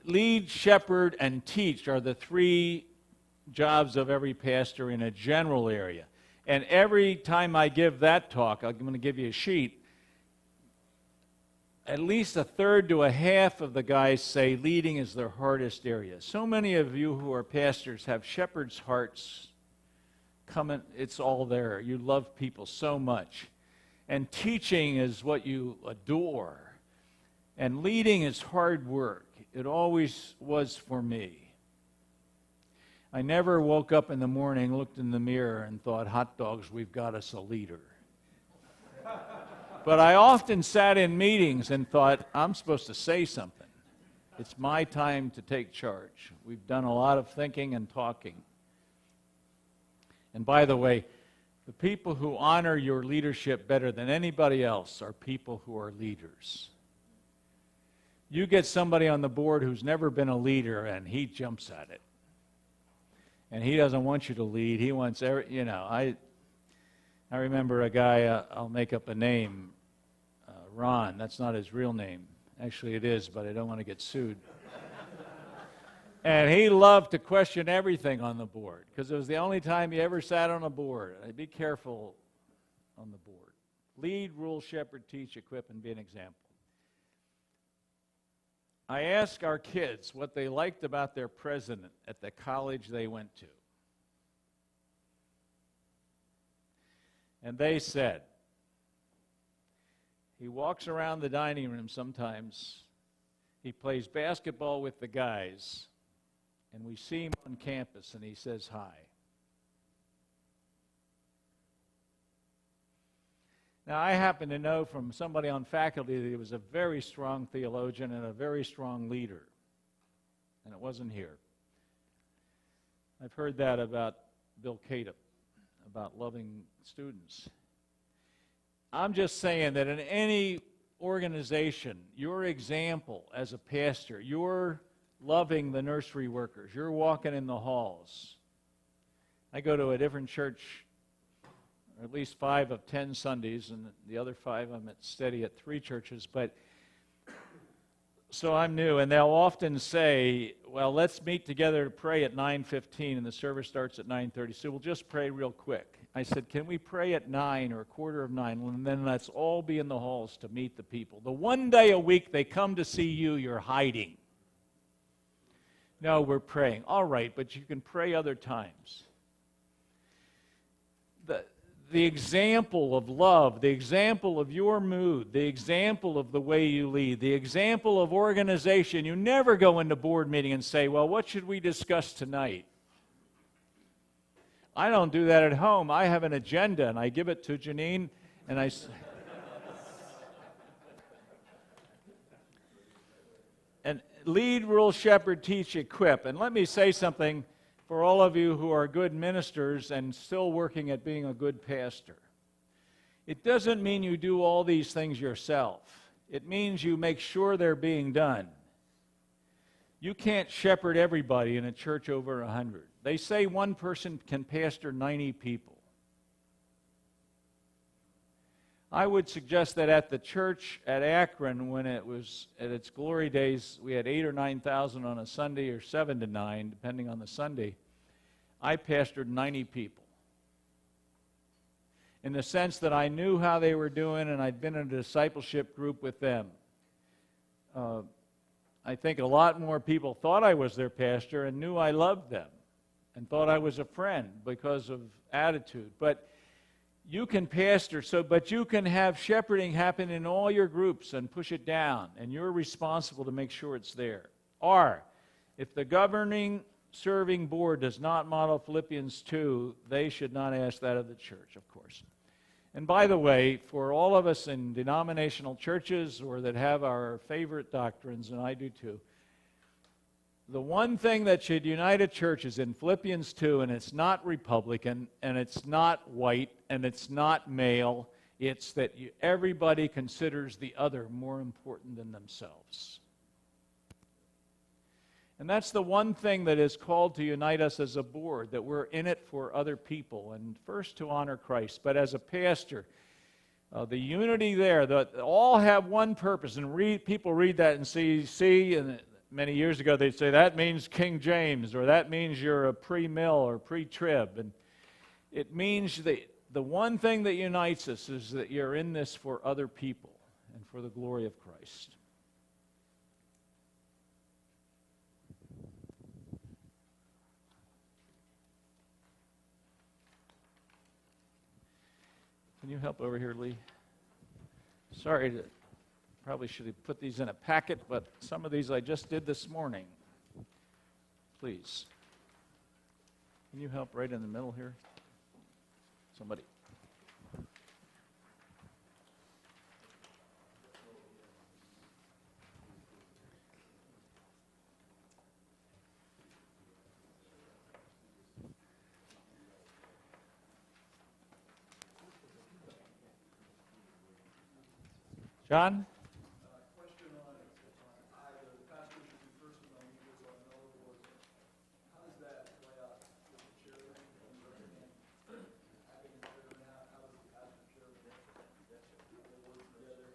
Lead, shepherd, and teach are the 3 jobs of every pastor in a general area. And every time I give that talk, I'm going to give you a sheet, at least a third to a half of the guys say leading is their hardest area. So many of you who are pastors have shepherd's hearts coming. It's all there. You love people so much. And teaching is what you adore. And leading is hard work. It always was for me. I never woke up in the morning, looked in the mirror, and thought, hot dogs, we've got us a leader. But I often sat in meetings and thought, I'm supposed to say something. It's my time to take charge. We've done a lot of thinking and talking. And by the way, the people who honor your leadership better than anybody else are people who are leaders. You get somebody on the board who's never been a leader, and he jumps at it. And he doesn't want you to lead. He wants, I remember a guy, I'll make up a name, Ron. That's not his real name. Actually, it is, but I don't want to get sued. And he loved to question everything on the board, because it was the only time he ever sat on a board. I'd be careful on the board. Lead, rule, shepherd, teach, equip, and be an example. I asked our kids what they liked about their president at the college they went to. And they said, he walks around the dining room sometimes, he plays basketball with the guys, and we see him on campus and he says hi. Now, I happen to know from somebody on faculty that he was a very strong theologian and a very strong leader. And it wasn't here. I've heard that about Bill Cato, about loving students. I'm just saying that in any organization, your example as a pastor, you're loving the nursery workers, you're walking in the halls. I go to a different church at least 5 of 10 Sundays, and the other 5 I'm steady at 3 churches. But so I'm new, and they'll often say, well, let's meet together to pray at 9:15, and the service starts at 9:30, so we'll just pray real quick. I said, can we pray at 9 or 9:15, and then let's all be in the halls to meet the people. The one day a week they come to see you, you're hiding. No, we're praying. All right, but you can pray other times. The example of love, the example of your mood, the example of the way you lead, the example of organization. You never go into board meeting and say, well, what should we discuss tonight? I don't do that at home. I have an agenda, and I give it to Janine, and I say, and lead, rule, shepherd, teach, equip. And let me say something for all of you who are good ministers and still working at being a good pastor. It doesn't mean you do all these things yourself. It means you make sure they're being done. You can't shepherd everybody in a church over 100. They say one person can pastor 90 people. I would suggest that at the church at Akron, when it was at its glory days, we had 8,000 or 9,000 on a Sunday, or 7 to 9, depending on the Sunday. I pastored 90 people, in the sense that I knew how they were doing, and I'd been in a discipleship group with them. I think a lot more people thought I was their pastor and knew I loved them and thought I was a friend because of attitude. But you can pastor, but you can have shepherding happen in all your groups and push it down, and you're responsible to make sure it's there. Or, if the governing, serving board does not model Philippians 2, they should not ask that of the church, of course. And by the way, for all of us in denominational churches or that have our favorite doctrines, and I do too, the one thing that should unite a church is in Philippians 2, and it's not Republican, and it's not white, and it's not male. It's that everybody considers the other more important than themselves. And that's the one thing that is called to unite us as a board, that we're in it for other people, and first to honor Christ. But as a pastor, the unity there, all have one purpose, and people read that and see, and many years ago they'd say, that means King James, or that means you're a pre-mill or pre-trib. And it means that the one thing that unites us is that you're in this for other people and for the glory of Christ. Can you help over here, Lee? Sorry to Probably should have put these in a packet, but some of these I just did this morning. Please. Can you help right in the middle here? Somebody. John? Question on I, the pastor should be first among equals on an elder board. How does that play out with the chairman and having a chairman? How does the pastor chairman work together?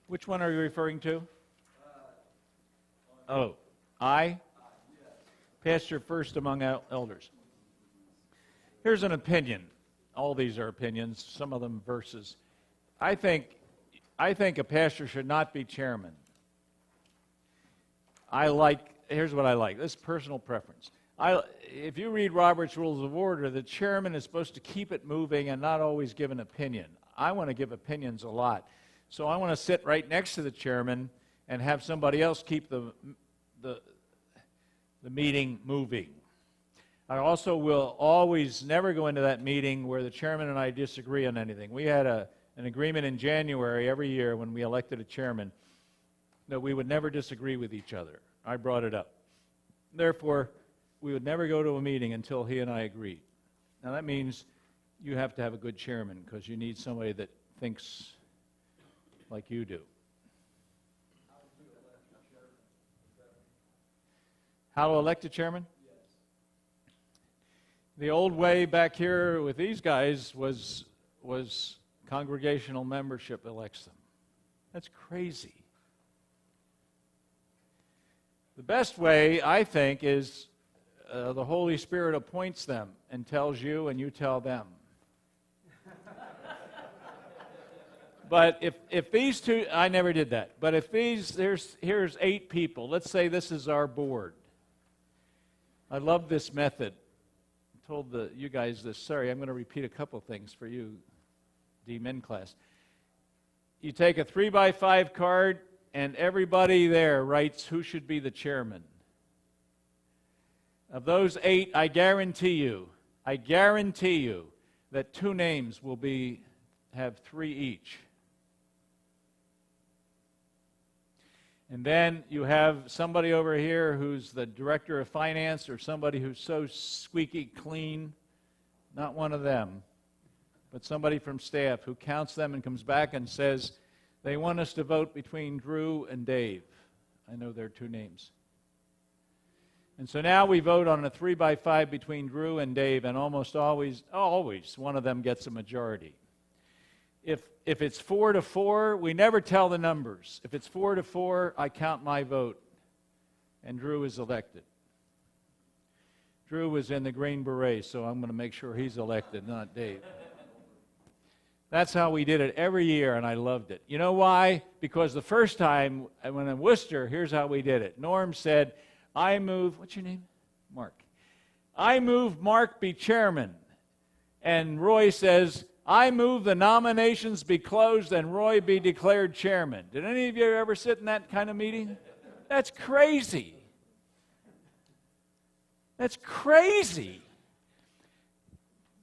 Which one are you referring to? Oh, I? Pastor first among elders. Here's an opinion. All these are opinions, some of them verses. I think a pastor should not be chairman. Here's what I like. This is personal preference. If you read Robert's Rules of Order, the chairman is supposed to keep it moving and not always give an opinion. I want to give opinions a lot. So I want to sit right next to the chairman and have somebody else keep the meeting moving. I also will always never go into that meeting where the chairman and I disagree on anything. We had an agreement in January every year when we elected a chairman that we would never disagree with each other. I brought it up. Therefore, we would never go to a meeting until he and I agreed. Now that means you have to have a good chairman because you need somebody that thinks like you do. How to elect a chairman? The old way back here with these guys was congregational membership elects them. That's crazy. The best way, I think, is the Holy Spirit appoints them and tells you, and you tell them. But if these two, I never did that. But if here's 8 people. Let's say this is our board. I love this method. I told you guys this. Sorry, I'm going to repeat a couple things for you, D-Min class. You take a 3x5 card, and everybody there writes who should be the chairman. Of those 8, I guarantee you that 2 names will have 3 each. And then you have somebody over here who's the director of finance or somebody who's so squeaky clean, not one of them, but somebody from staff who counts them and comes back and says, they want us to vote between Drew and Dave. I know there are 2 names. And so now we vote on a 3x5 between Drew and Dave, and almost always one of them gets a majority. If it's 4-4, we never tell the numbers. If it's 4-4, I count my vote, and Drew is elected. Drew was in the Green Beret, so I'm going to make sure he's elected, not Dave. That's how we did it every year, and I loved it. You know why? Because the first time, when in Worcester, here's how we did it. Norm said, I move, what's your name? Mark. I move Mark be chairman. And Roy says, I move the nominations be closed and Roy be declared chairman. Did any of you ever sit in that kind of meeting? That's crazy. That's crazy.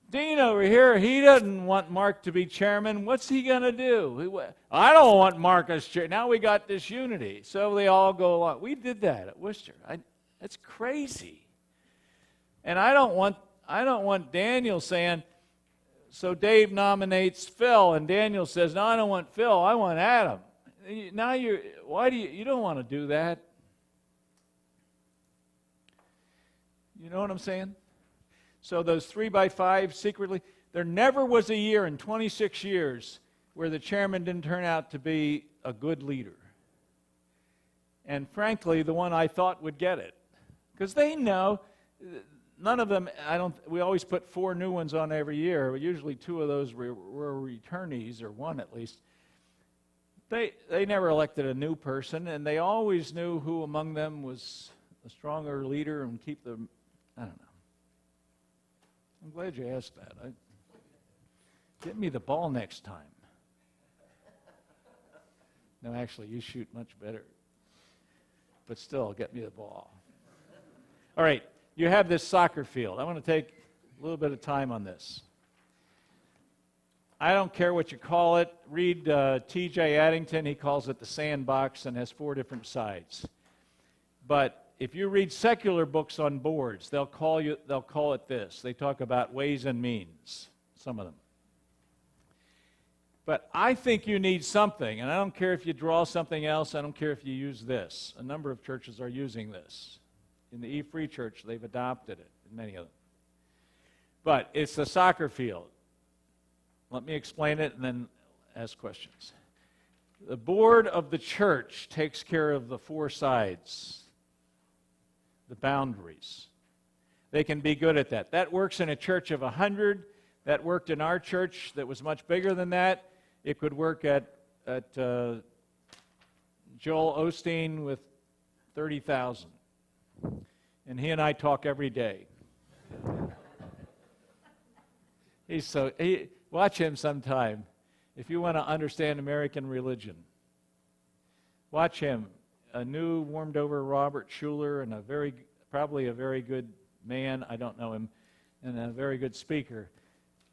Dean over here, he doesn't want Mark to be chairman. What's he going to do? I don't want Mark as chair. Now we got this unity. So they all go along. We did that at Worcester. That's crazy. And I don't want Daniel saying, so Dave nominates Phil, and Daniel says, no, I don't want Phil, I want Adam. Now you don't want to do that. You know what I'm saying? So those 3x5 secretly, there never was a year in 26 years where the chairman didn't turn out to be a good leader. And frankly, the one I thought would get it. Because they know, none of them, we always put 4 new ones on every year, but usually 2 of those were returnees, or 1 at least. They never elected a new person, and they always knew who among them was a stronger leader and keep them, I don't know. I'm glad you asked that. Get me the ball next time. No, actually, you shoot much better. But still, get me the ball. All right, you have this soccer field. I want to take a little bit of time on this. I don't care what you call it. Read T.J. Addington. He calls it the sandbox and has 4 different sides. But if you read secular books on boards, they'll call it this. They talk about ways and means, some of them. But I think you need something, and I don't care if you draw something else. I don't care if you use this. A number of churches are using this. In the E-Free Church, they've adopted it, many of them. But it's the soccer field. Let me explain it and then ask questions. The board of the church takes care of the 4 sides, the boundaries. They can be good at that. That works in a church of 100. That worked in our church that was much bigger than that. It could work at Joel Osteen with 30,000. And he and I talk every day. Watch him sometime. If you want to understand American religion, watch him. A new, warmed-over Robert Schuller, and probably a very good man. I don't know him, and a very good speaker.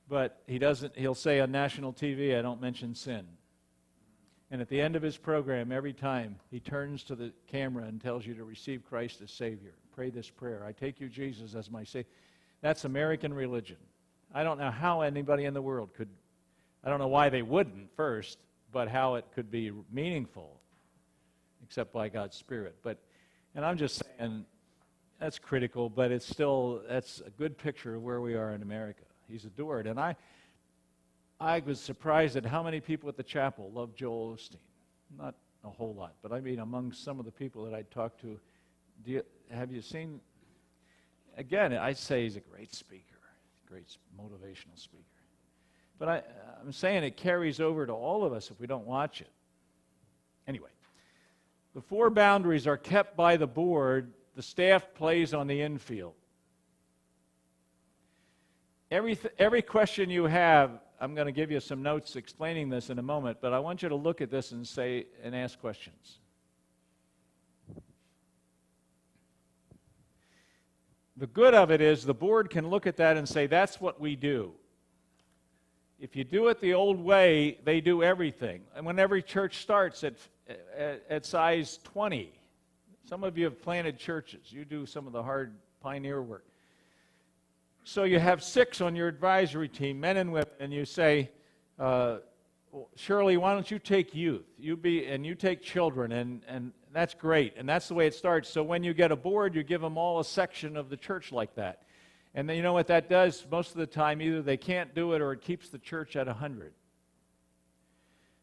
But he'll say on national TV, I don't mention sin. And at the end of his program, every time, he turns to the camera and tells you to receive Christ as Savior. Pray this prayer. I take you, Jesus, as my Savior. That's American religion. I don't know how anybody in the world could, I don't know why they wouldn't first, but how it could be meaningful, except by God's Spirit. And I'm just saying, that's critical, but that's a good picture of where we are in America. He's adored. And I was surprised at how many people at the chapel love Joel Osteen. Not a whole lot, but I mean among some of the people that I talked to, have you seen? Again, I say he's a great speaker, great motivational speaker. But I'm saying it carries over to all of us if we don't watch it. Anyway, the 4 boundaries are kept by the board. The staff plays on the infield. Every question you have, I'm going to give you some notes explaining this in a moment, but I want you to look at this and ask questions. The good of it is the board can look at that and say, that's what we do. If you do it the old way, they do everything. And when every church starts at size 20, some of you have planted churches. You do some of the hard pioneer work. So you have 6 on your advisory team, men and women, and you say, Shirley, why don't you take youth? You take children, and that's great. And that's the way it starts. So when you get a board, you give them all a section of the church like that. And then you know what that does? Most of the time, either they can't do it or it keeps the church at 100.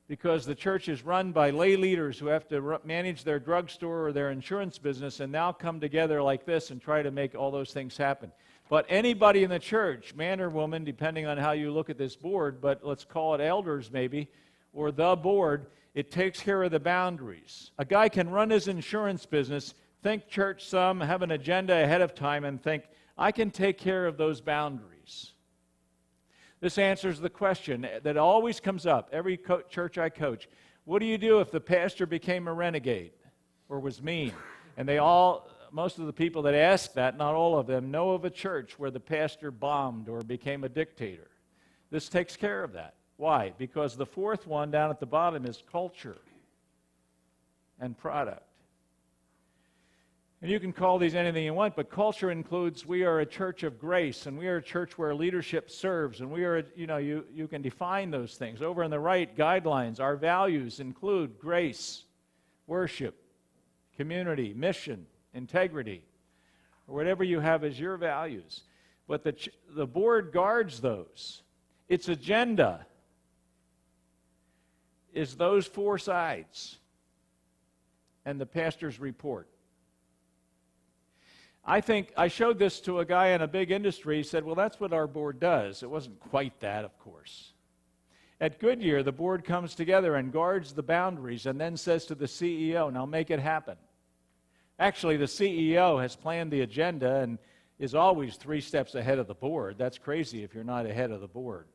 Because the church is run by lay leaders who have to manage their drugstore or their insurance business and now come together like this and try to make all those things happen. But anybody in the church, man or woman, depending on how you look at this board, but let's call it elders maybe, or the board, it takes care of the boundaries. A guy can run his insurance business, think church some, have an agenda ahead of time, and think, I can take care of those boundaries. This answers the question that always comes up, every church I coach. What do you do if the pastor became a renegade or was mean? And most of the people that ask that, not all of them, know of a church where the pastor bombed or became a dictator. This takes care of that. Why? Because the 4th one down at the bottom is culture and product. And you can call these anything you want, but culture includes we are a church of grace, and we are a church where leadership serves, and we are, you can define those things. Over on the right, guidelines. Our values include grace, worship, community, mission, integrity, or whatever you have as your values. But the board guards those. Its agenda is those 4 sides and the pastor's report. I think I showed this to a guy in a big industry. He said, well, that's what our board does. It wasn't quite that, of course. At Goodyear, the board comes together and guards the boundaries and then says to the CEO, now make it happen. Actually, the CEO has planned the agenda and is always 3 steps ahead of the board. That's crazy if you're not ahead of the board.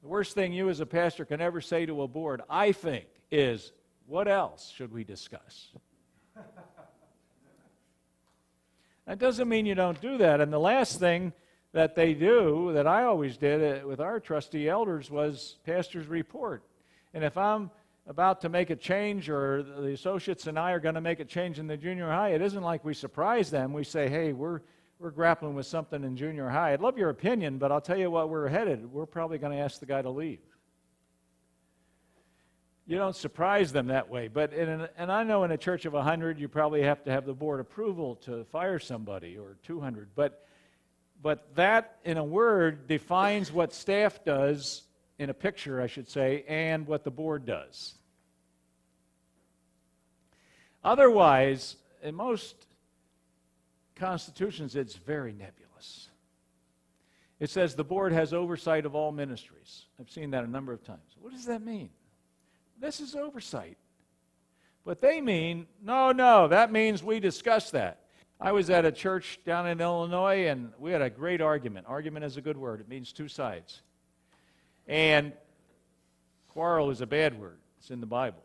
The worst thing you as a pastor can ever say to a board, I think, is What else should we discuss? That doesn't mean you don't do that. And the last thing that they do, that I always did with our trustee elders, was pastor's report. And if I'm about to make a change, or the associates and I are going to make a change in the junior high, it isn't like we surprise them. We say, hey, we're grappling with something in junior high. I'd love your opinion, but I'll tell you what, we're headed. We're probably going to ask the guy to leave. You don't surprise them that way. But and I know in a church of 100, you probably have to have the board approval to fire somebody, or 200. But that, in a word, defines what staff does, in a picture, I should say, and what the board does. Otherwise, in most constitutions, it's very nebulous. It says the board has oversight of all ministries. I've seen that a number of times. What does that mean? This is oversight. But they mean, no, that means we discuss that. I was at a church down in Illinois, and we had a great argument. Argument is a good word. It means two sides. And quarrel is a bad word. It's in the Bible.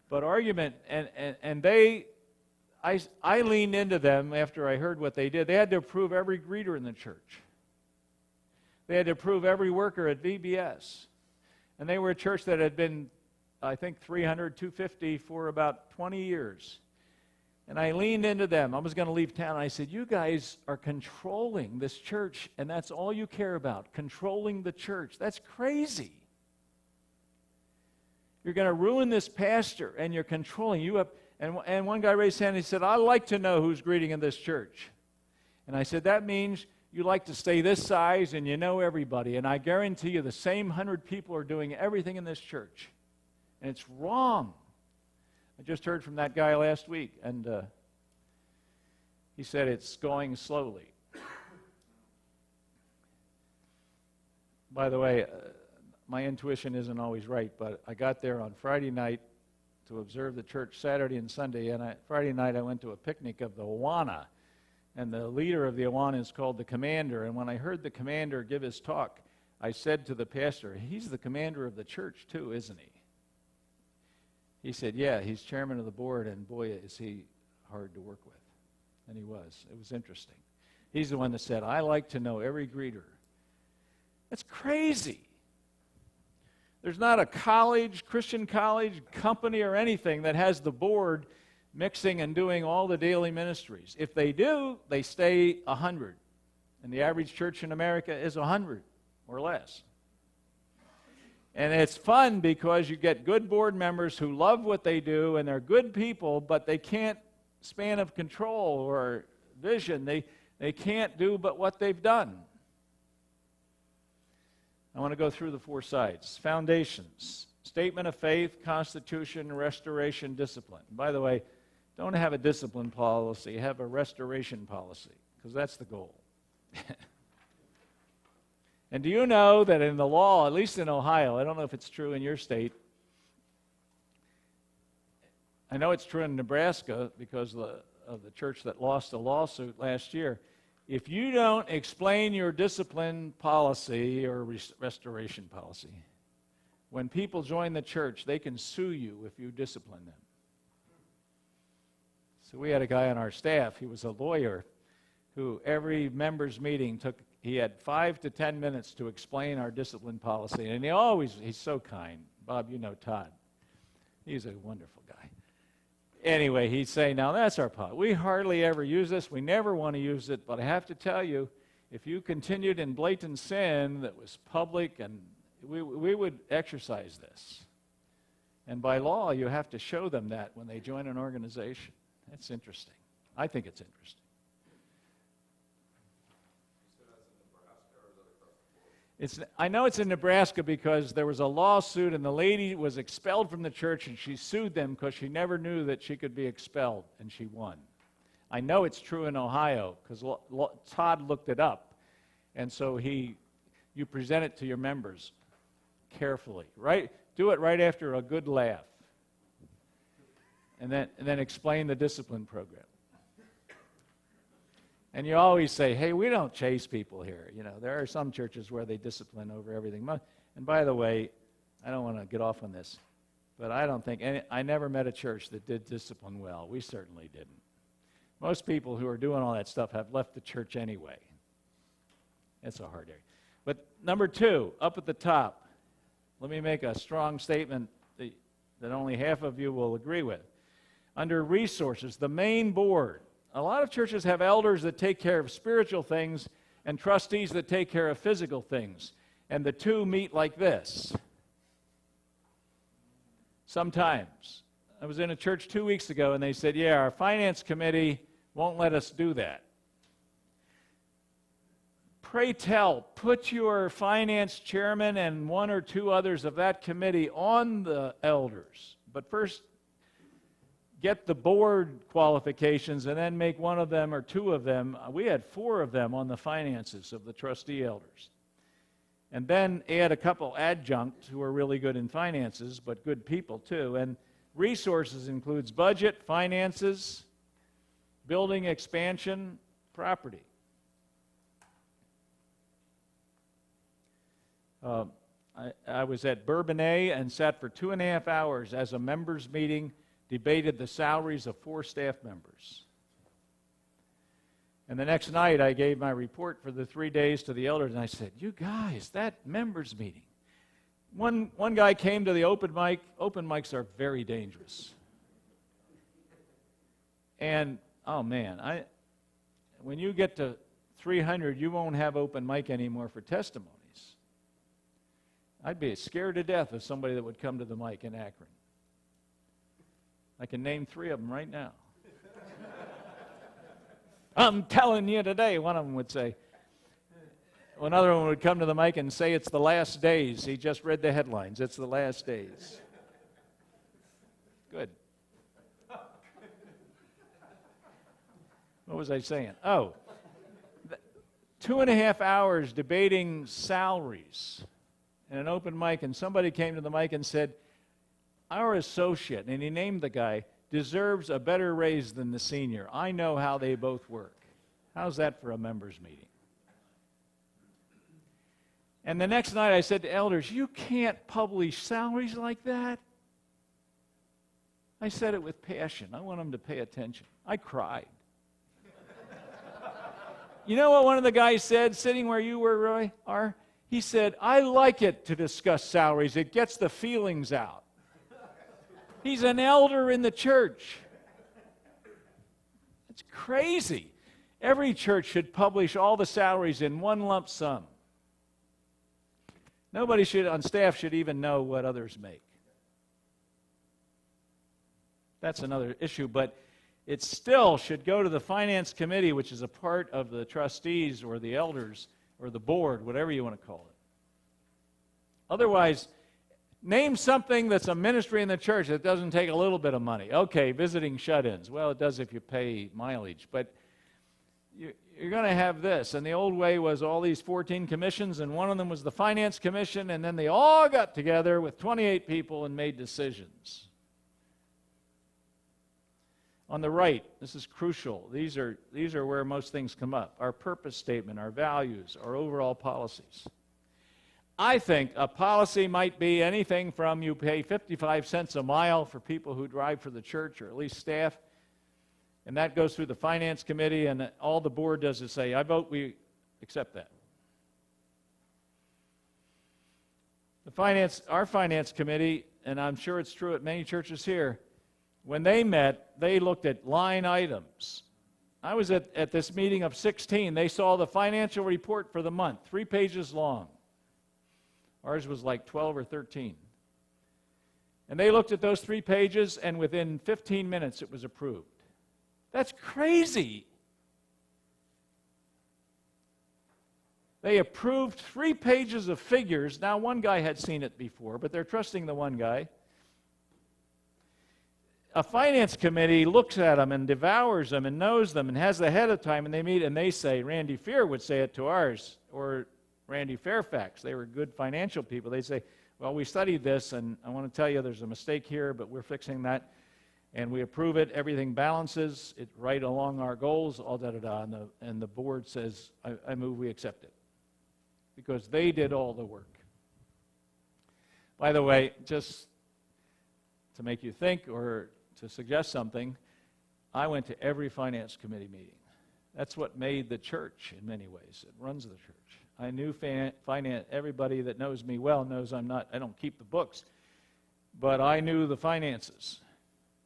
But argument, and I leaned into them after I heard what they did. They had to approve every greeter in the church. They had to approve every worker at VBS. And they were a church that had been, I think, 300, 250 for about 20 years. And I leaned into them. I was going to leave town. I said, you guys are controlling this church, and that's all you care about, controlling the church. That's crazy. You're going to ruin this pastor, and you're controlling. And one guy raised his hand and he said, I'd like to know who's greeting in this church. And I said, that means you like to stay this size and you know everybody. And I guarantee you the same 100 people are doing everything in this church. And it's wrong. I just heard from that guy last week, and he said it's going slowly. By the way, my intuition isn't always right, but I got there on Friday night to observe the church Saturday and Sunday, and Friday night I went to a picnic of the Awana, and the leader of the Awana is called the commander, and when I heard the commander give his talk, I said to the pastor, he's the commander of the church too, isn't he? He said, yeah, he's chairman of the board, and boy, is he hard to work with. And he was. It was interesting. He's the one that said, I like to know every greeter. That's crazy. There's not a college, Christian college, company, or anything that has the board mixing and doing all the daily ministries. If they do, they stay 100. And the average church in America is 100 or less. And it's fun because you get good board members who love what they do, and they're good people, but they can't span of control or vision. They can't do but what they've done. I want to go through the four sides. Foundations: statement of faith, constitution, restoration, discipline. By the way, don't have a discipline policy, have a restoration policy, because that's the goal. And do you know that in the law, at least in Ohio, I don't know if it's true in your state, I know it's true in Nebraska because of the church that lost a lawsuit last year, if you don't explain your discipline policy or restoration policy, when people join the church, they can sue you if you discipline them. So we had a guy on our staff, he was a lawyer, who every members meeting he had 5 to 10 minutes to explain our discipline policy. And he's so kind. Bob, you know Todd. He's a wonderful guy. Anyway, he'd say, now that's our policy. We hardly ever use this. We never want to use it. But I have to tell you, if you continued in blatant sin that was public, and we would exercise this. And by law, you have to show them that when they join an organization. That's interesting. I think it's interesting. I know it's in Nebraska because there was a lawsuit and the lady was expelled from the church and she sued them because she never knew that she could be expelled, and she won. I know it's true in Ohio because Todd looked it up, and so you present it to your members carefully. Right? Do it right after a good laugh, and then explain the discipline program. And you always say, hey, we don't chase people here. You know, there are some churches where they discipline over everything. And by the way, I don't want to get off on this. But I don't think I never met a church that did discipline well. We certainly didn't. Most people who are doing all that stuff have left the church anyway. It's a hard area. But number 2, up at the top, let me make a strong statement that only half of you will agree with. Under resources, the main board. A lot of churches have elders that take care of spiritual things and trustees that take care of physical things. And the two meet like this. Sometimes. I was in a church 2 weeks ago and they said, yeah, our finance committee won't let us do that. Pray tell, put your finance chairman and 1 or 2 others of that committee on the elders. But first, get the board qualifications and then make 1 of them or 2 of them. We had 4 of them on the finances of the trustee elders. And then add a couple adjuncts who are really good in finances, but good people too. And resources includes budget, finances, building expansion, property. I was at Bourbonnais and sat for 2.5 hours as a members' meeting, debated the salaries of 4 staff members. And the next night I gave my report for the 3 days to the elders, and I said, you guys, that members' meeting. One guy came to the open mic. Open mics are very dangerous. And, oh man, when you get to 300, you won't have open mic anymore for testimonies. I'd be scared to death of somebody that would come to the mic in Akron. I can name 3 of them right now. I'm telling you today, one of them would say. Another one would come to the mic and say it's the last days. He just read the headlines. It's the last days. Good. What was I saying? Oh, 2.5 hours debating salaries in an open mic, and somebody came to the mic and said, our associate, and he named the guy, deserves a better raise than the senior. I know how they both work. How's that for a members' meeting? And the next night I said to elders, you can't publish salaries like that. I said it with passion. I want them to pay attention. I cried. You know what one of the guys said, sitting where you were, Roy, are? He said, I like it to discuss salaries. It gets the feelings out. He's an elder in the church. It's crazy. Every church should publish all the salaries in one lump sum. Nobody on staff should even know what others make. That's another issue, but it still should go to the finance committee, which is a part of the trustees or the elders or the board, whatever you want to call it. Otherwise, name something that's a ministry in the church that doesn't take a little bit of money. Okay, visiting shut-ins. Well, it does if you pay mileage, but you're going to have this. And the old way was all these 14 commissions, and one of them was the finance commission, and then they all got together with 28 people and made decisions. On the right, this is crucial. These are where most things come up. Our purpose statement, our values, our overall policies. I think a policy might be anything from you pay 55 cents a mile for people who drive for the church, or at least staff, and that goes through the finance committee, and all the board does is say, I vote we accept that. Our finance committee, and I'm sure it's true at many churches here, when they met, they looked at line items. I was at this meeting of 16. They saw the financial report for the month, 3 pages long. Ours was like 12 or 13. And they looked at those 3 pages, and within 15 minutes it was approved. That's crazy. They approved 3 pages of figures. Now, one guy had seen it before, but they're trusting the one guy. A finance committee looks at them and devours them and knows them and has the ahead of time, and they meet and they say, Randy Fear would say it to ours, or Randy Fairfax. They were good financial people. They'd say, well, we studied this, and I want to tell you there's a mistake here, but we're fixing that, and we approve it. Everything balances. It's right along our goals, all da-da-da, and the board says, I move we accept it, because they did all the work. By the way, just to make you think or to suggest something, I went to every finance committee meeting. That's what made the church in many ways. It runs the church. I knew finance. Everybody that knows me well knows I don't keep the books, but I knew the finances,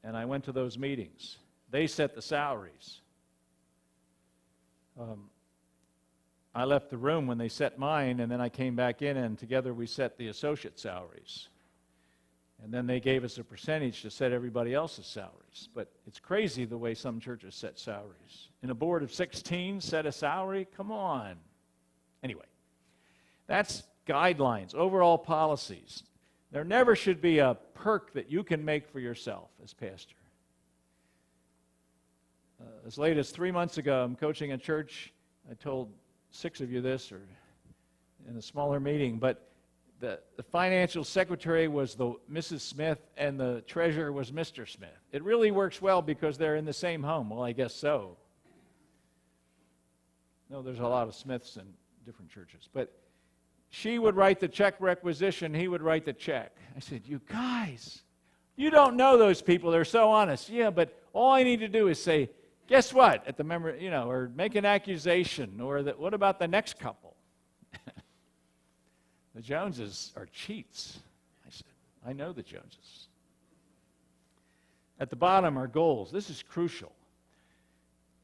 and I went to those meetings. They set the salaries. I left the room when they set mine, and then I came back in, and together we set the associate salaries. And then they gave us a percentage to set everybody else's salaries. But it's crazy the way some churches set salaries. In a board of 16, set a salary? Come on. Anyway, that's guidelines, overall policies. There never should be a perk that you can make for yourself as pastor. As late as 3 months ago, I'm coaching a church. I told 6 of you this, or in a smaller meeting, but the financial secretary was the Mrs. Smith and the treasurer was Mr. Smith. It really works well because they're in the same home. Well, I guess so. No, there's a lot of Smiths in different churches. But she would write the check requisition, he would write the check. I said, you guys, you don't know those people. They're so honest. Yeah, but all I need to do is say, guess what? At the member, or make an accusation, or what about the next couple? The Joneses are cheats. I said, I know the Joneses. At the bottom are goals. This is crucial.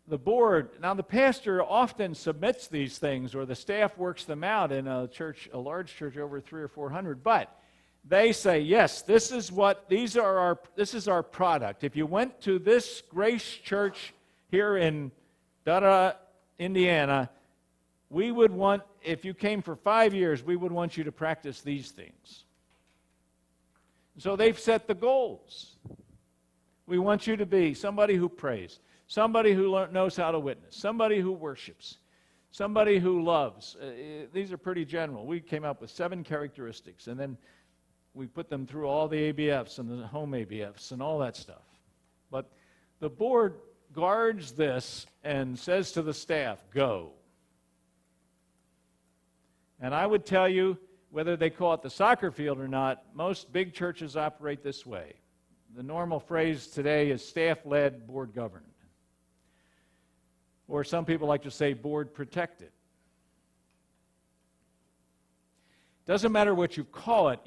The board, now the pastor often submits these things, or the staff works them out in a church, a large church over 300 or 400, but they say, yes, this is our product. If you went to this Grace Church here in Indiana, we would want, if you came for 5 years, we would want you to practice these things. So they've set the goals. We want you to be somebody who prays, somebody who knows how to witness, somebody who worships, somebody who loves. These are pretty general. We came up with 7 characteristics, and then we put them through all the ABFs and the home ABFs and all that stuff. But the board guards this and says to the staff, go. And I would tell you, whether they call it the soccer field or not, most big churches operate this way. The normal phrase today is staff-led, board-governed. Or some people like to say board-protected. Doesn't matter what you call it.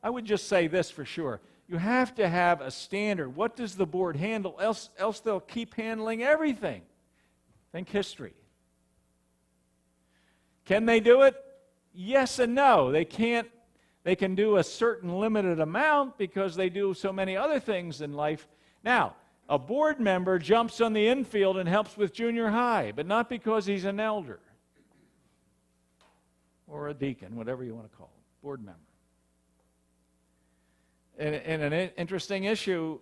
I would just say this for sure. You have to have a standard. What does the board handle? Else they'll keep handling everything. Think history. Can they do it? Yes and no. They can't. They can do a certain limited amount because they do so many other things in life. Now, a board member jumps on the infield and helps with junior high, but not because he's an elder or a deacon, whatever you want to call it, board member. And an interesting issue,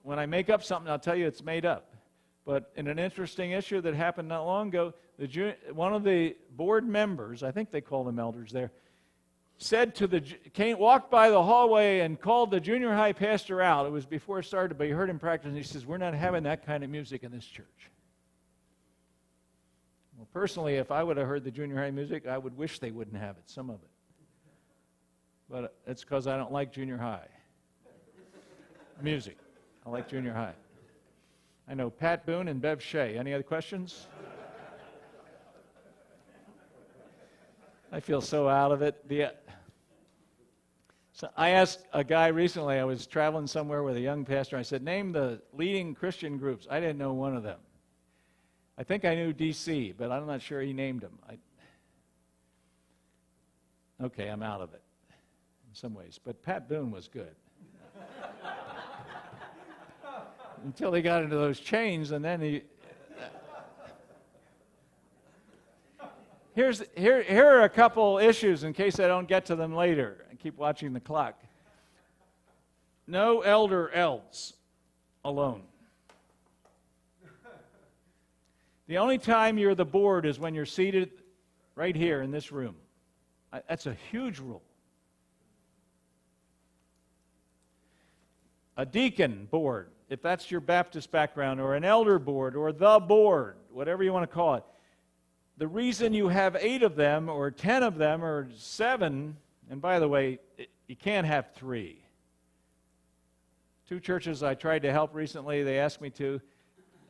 when I make up something, I'll tell you it's made up. But in an interesting issue that happened not long ago, one of the board members, I think they call them elders there, walked by the hallway and called the junior high pastor out. It was before it started, but he heard him practice, and he says, we're not having that kind of music in this church. Well, personally, if I would have heard the junior high music, I would wish they wouldn't have it, some of it. But it's because I don't like junior high music. I like junior high. I know Pat Boone and Bev Shea. Any other questions? I feel so out of it. So I asked a guy recently, I was traveling somewhere with a young pastor, I said, name the leading Christian groups. I didn't know one of them. I think I knew DC, but I'm not sure he named them. Okay, I'm out of it in some ways. But Pat Boone was good. Until he got into those chains, and then he... Here are a couple issues in case I don't get to them later. I keep watching the clock. No elder else alone. The only time you're the board is when you're seated right here in this room. That's a huge rule. A deacon board, if that's your Baptist background, or an elder board, or the board, whatever you want to call it. The reason you have 8 of them, or 10 of them, or 7, and by the way, you can't have 3. 2 churches I tried to help recently, they asked me to,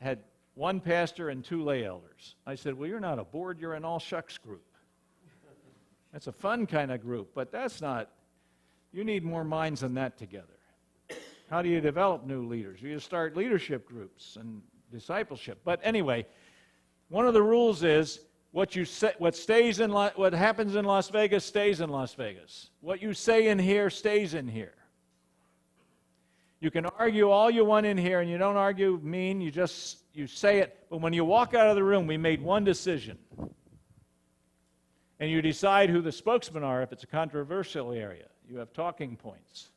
had 1 pastor and 2 lay elders. I said, well, you're not a board, you're an all shucks group. That's a fun kind of group, but that's not, you need more minds than that together. How do you develop new leaders? You start leadership groups and discipleship. But anyway, one of the rules is what happens in Las Vegas stays in Las Vegas. What you say in here stays in here. You can argue all you want in here, and you don't argue mean, you say it. But when you walk out of the room, we made one decision. And you decide who the spokesmen are if it's a controversial area. You have talking points.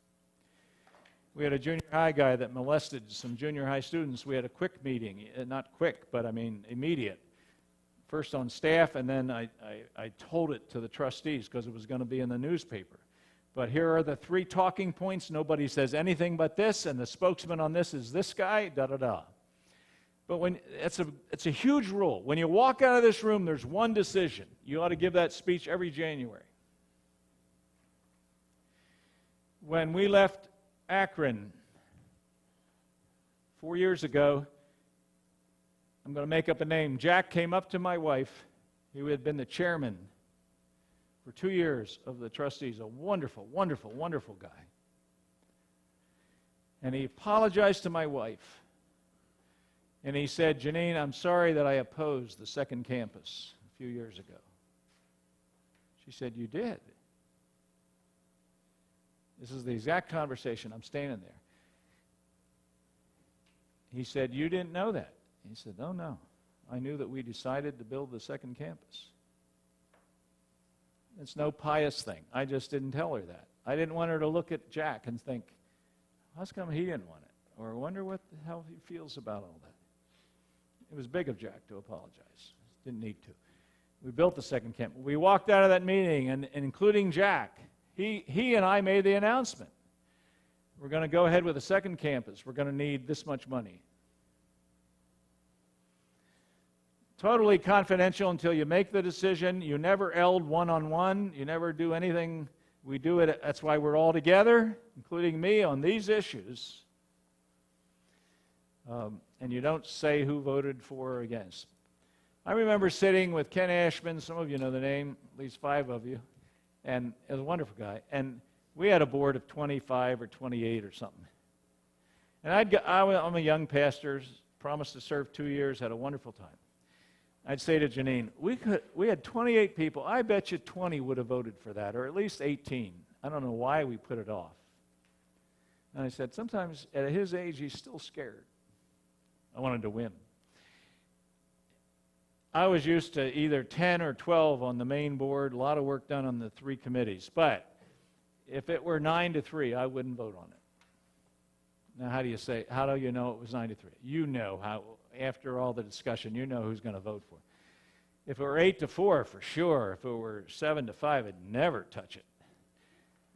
We had a junior high guy that molested some junior high students. We had a quick meeting, not quick, but I mean immediate. First on staff, and then I told it to the trustees because it was going to be in the newspaper. But here are the 3 talking points. Nobody says anything but this, and the spokesman on this is this guy, da-da-da. But it's a huge rule. When you walk out of this room, there's one decision. You ought to give that speech every January. When we left Akron 4 years ago, I'm going to make up a name. Jack came up to my wife, who had been the chairman for 2 years of the trustees, a wonderful, wonderful, wonderful guy. And he apologized to my wife. And he said, Janine, I'm sorry that I opposed the second campus a few years ago. She said, you did. This is the exact conversation. I'm standing there. He said, you didn't know that. He said, no. I knew that we decided to build the second campus. It's no pious thing. I just didn't tell her that. I didn't want her to look at Jack and think, how come he didn't want it? Or wonder what the hell he feels about all that. It was big of Jack to apologize. Didn't need to. We built the second campus. We walked out of that meeting, and including Jack, he and I made the announcement. We're going to go ahead with the second campus. We're going to need this much money. Totally confidential until you make the decision. You never eld one-on-one. You never do anything. We do it. That's why we're all together, including me, on these issues. And you don't say who voted for or against. I remember sitting with Ken Ashman. Some of you know the name, at least 5 of you. And he was a wonderful guy. And we had a board of 25 or 28 or something. And I'm a young pastor, promised to serve 2 years, had a wonderful time. I'd say to Janine, we had 28 people. I bet you 20 would have voted for that, or at least 18. I don't know why we put it off. And I said, sometimes at his age, he's still scared. I wanted to win. I was used to either 10 or 12 on the main board, a lot of work done on the 3 committees. But if it were 9-3, I wouldn't vote on it. Now, how do you know it was 9-3? You know how, after all the discussion, you know who's going to vote for it. If it were 8-4, for sure. If it were 7-5, I'd never touch it.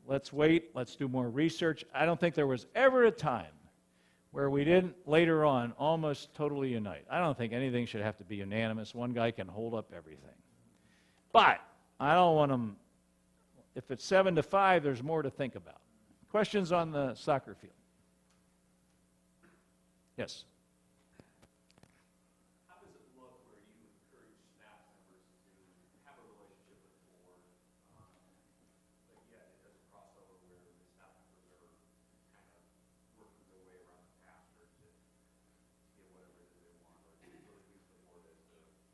Let's wait. Let's do more research. I don't think there was ever a time where we didn't later on almost totally unite. I don't think anything should have to be unanimous. One guy can hold up everything. But I don't want them, if it's 7-5, there's more to think about. Questions on the soccer field? Yes? How does it look where you encourage staff members to have a relationship with the board, but yet it doesn't cross over where the staff members are kind of working their way around the pastor to get whatever it is they want, or do you really use the board as the supervision?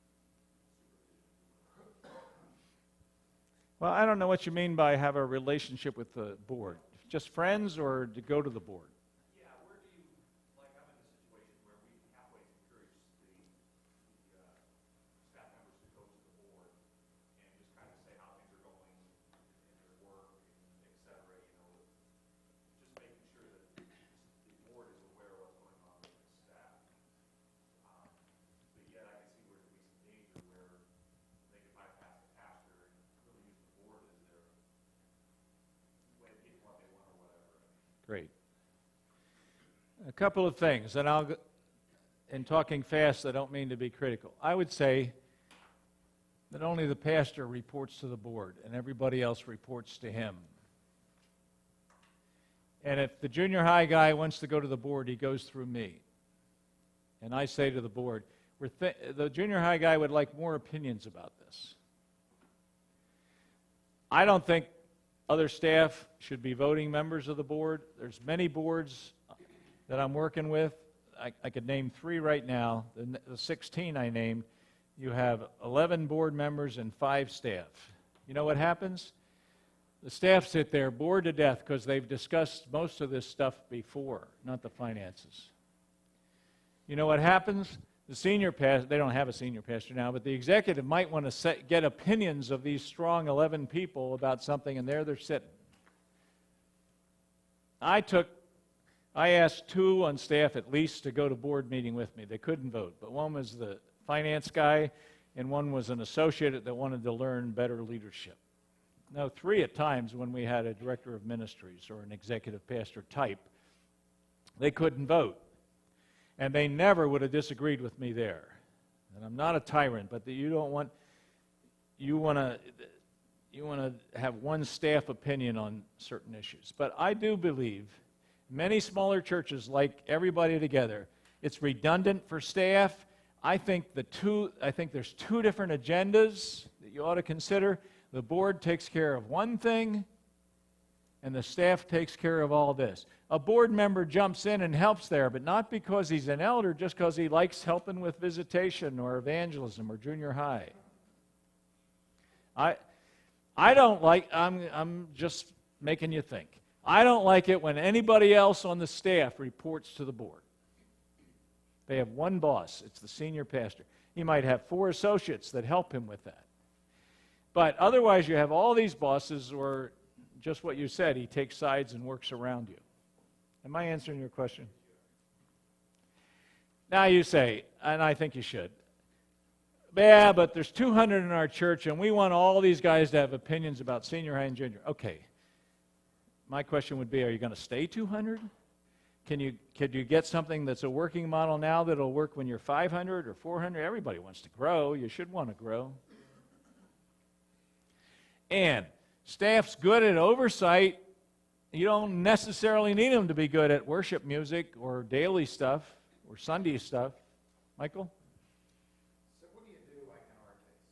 Well, I don't know what you mean by have a relationship with the board. Just friends or to go to the board? Yeah, where do you, like I'm in a situation where we halfway encourage the staff members to go to the board and just kind of say how things are going in their work, et cetera, you know, just making sure that the board is aware of what's going on with the staff. But yet I can see where there could be some danger where they could bypass the pastor and really use the board as their way of getting what they want or whatever. Great. A couple of things, and in talking fast, I don't mean to be critical. I would say that only the pastor reports to the board and everybody else reports to him. And if the junior high guy wants to go to the board, he goes through me. And I say to the board, the junior high guy would like more opinions about this. I don't think other staff should be voting members of the board. There's many boards that I'm working with. I could name 3 right now. The 16 I named, you have 11 board members and 5 staff. You know what happens? The staff sit there bored to death because they've discussed most of this stuff before, not the finances. You know what happens? The senior pastor, they don't have a senior pastor now, but the executive might want to get opinions of these strong 11 people about something, and there they're sitting. I asked 2 on staff at least to go to board meeting with me. They couldn't vote, but one was the finance guy, and one was an associate that wanted to learn better leadership. No, 3 at times when we had a director of ministries or an executive pastor type, they couldn't vote. And they never would have disagreed with me there. And I'm not a tyrant, but you want to have one staff opinion on certain issues. But I do believe many smaller churches like everybody together, it's redundant for staff. I think there's 2 different agendas that you ought to consider. The board takes care of one thing, and the staff takes care of all this. A board member jumps in and helps there, but not because he's an elder, just because he likes helping with visitation or evangelism or junior high. I don't like, I'm just making you think. I don't like it when anybody else on the staff reports to the board. They have one boss, it's the senior pastor. He might have 4 associates that help him with that. But otherwise, you have all these bosses, or just what you said, he takes sides and works around you. Am I answering your question? Now you say, and I think you should, yeah, but there's 200 in our church, and we want all these guys to have opinions about senior high and junior. Okay. My question would be, are you going to stay 200? Could you get something that's a working model now that'll work when you're 500 or 400? Everybody wants to grow. You should want to grow. And staff's good at oversight. You don't necessarily need them to be good at worship music or daily stuff or Sunday stuff. Michael? So what do you do, like in our case?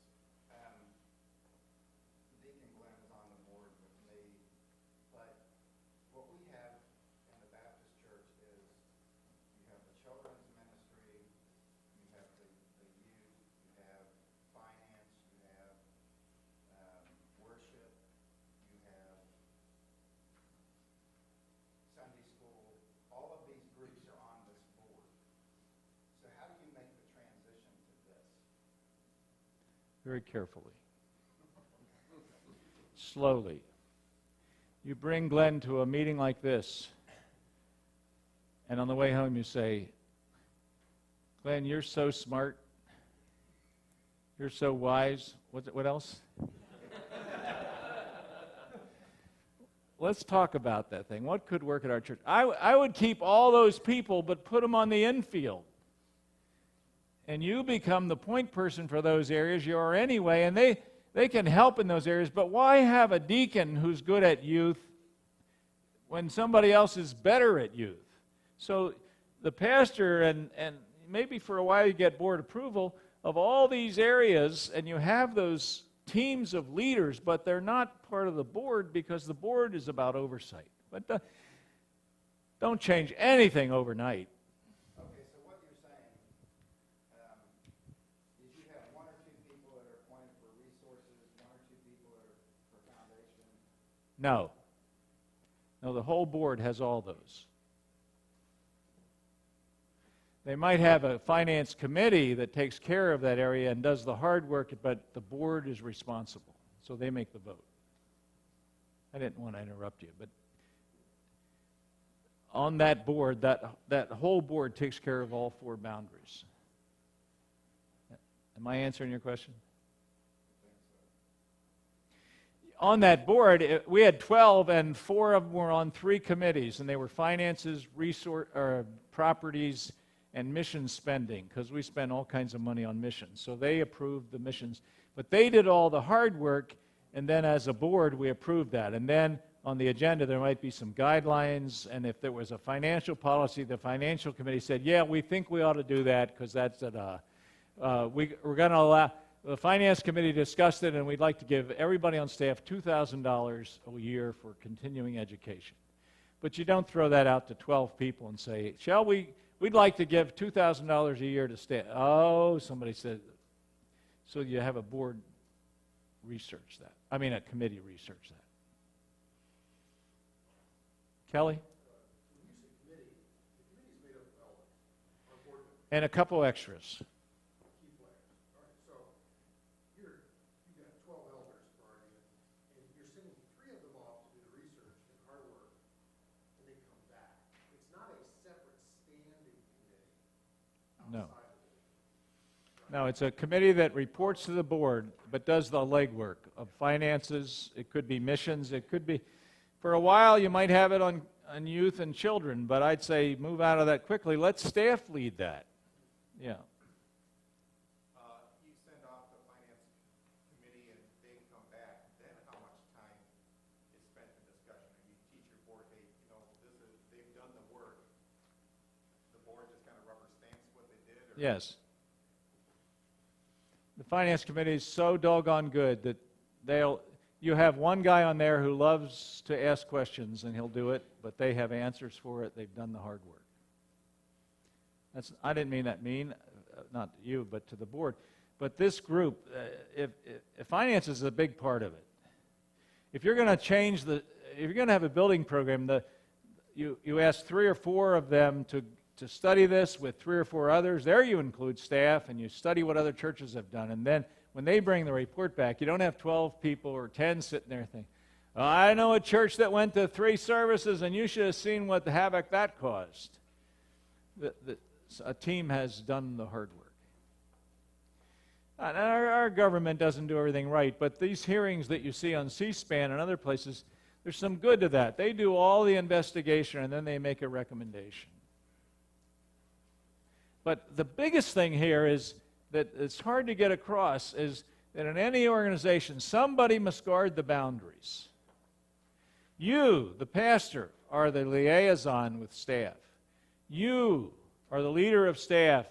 Deacon Glenn is on the board with me, but what we have in the Baptist church is you have the children's ministry, you have the youth, you have finance, you have worship, you have Sunday school. All of these groups are on this board. So how do you make the transition to this? Very carefully. Slowly. You bring Glenn to a meeting like this, and on the way home you say, Glenn, you're so smart. You're so wise. What else? Let's talk about that thing. What could work at our church? I would keep all those people, but put them on the infield. And you become the point person for those areas. You are anyway, and they can help in those areas. But why have a deacon who's good at youth when somebody else is better at youth? So the pastor, and maybe for a while you get board approval of all these areas, and you have those teams of leaders, but they're not part of the board because the board is about oversight. But don't change anything overnight. Okay, so what you're saying is you have 1 or 2 people that are appointed for resources, 1 or 2 people that are for foundation. No. No, the whole board has all those. They might have a finance committee that takes care of that area and does the hard work, but the board is responsible. So they make the vote. I didn't want to interrupt you, but on that board, that whole board takes care of all 4 boundaries. Am I answering your question? On that board, we had 12, and 4 of them were on 3 committees, and they were finances, properties, and mission spending, because we spend all kinds of money on missions. So they approved the missions. But they did all the hard work, and then as a board, we approved that. And then on the agenda, there might be some guidelines, and if there was a financial policy, the financial committee said, yeah, we think we ought to do that because that's we're going to allow, the finance committee discussed it, and we'd like to give everybody on staff $2,000 a year for continuing education. But you don't throw that out to 12 people and say, we'd like to give $2,000 a year to staff. Oh, somebody said, so you have a board research that. I mean, a committee research that. Kelly? When you say committee, the committee's made up of elders, or board members, And a couple extras. key players. All right, so you've got 12 elders, for argument, and you're sending 3 of them off to do the research and hard work, and they come back. It's not a separate standing committee No. outside of it. No, it's a committee that reports to the board, but does the legwork of finances. It could be missions. It could be, for a while, you might have it on youth and children, but I'd say move out of that quickly. Let staff lead that. Yeah. You send off the finance committee and they come back, then how much time is spent in discussion? And you teach your board, hey, they've done the work. The board just kind of rubber stamps what they did? Or? Yes. The finance committee is so doggone good that you have one guy on there who loves to ask questions, and he'll do it, but they have answers for it. They've done the hard work. I didn't mean that mean, not to you, but to the board. But this group, if finance is a big part of it. If you're going to if you're going to have a building program, you ask 3 or 4 of them to study this with 3 or 4 others. There you include staff, and you study what other churches have done, and then when they bring the report back, you don't have 12 people or 10 sitting there thinking, oh, I know a church that went to 3 services, and you should have seen what the havoc that caused. A team has done the hard work. And our government doesn't do everything right, but these hearings that you see on C-SPAN and other places, there's some good to that. They do all the investigation, and then they make a recommendation. But the biggest thing here is that it's hard to get across is that in any organization, somebody must guard the boundaries. You, the pastor, are the liaison with staff. You are the leader of staff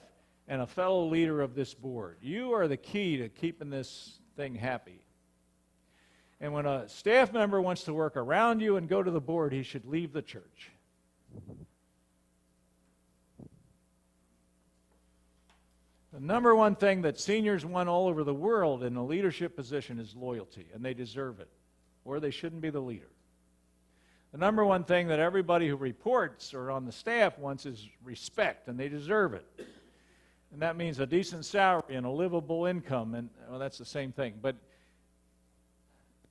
and a fellow leader of this board. You are the key to keeping this thing happy. And when a staff member wants to work around you and go to the board, he should leave the church. The number one thing that seniors want all over the world in a leadership position is loyalty, and they deserve it, or they shouldn't be the leader. The number one thing that everybody who reports or on the staff wants is respect, and they deserve it. And that means a decent salary and a livable income, and well, that's the same thing. But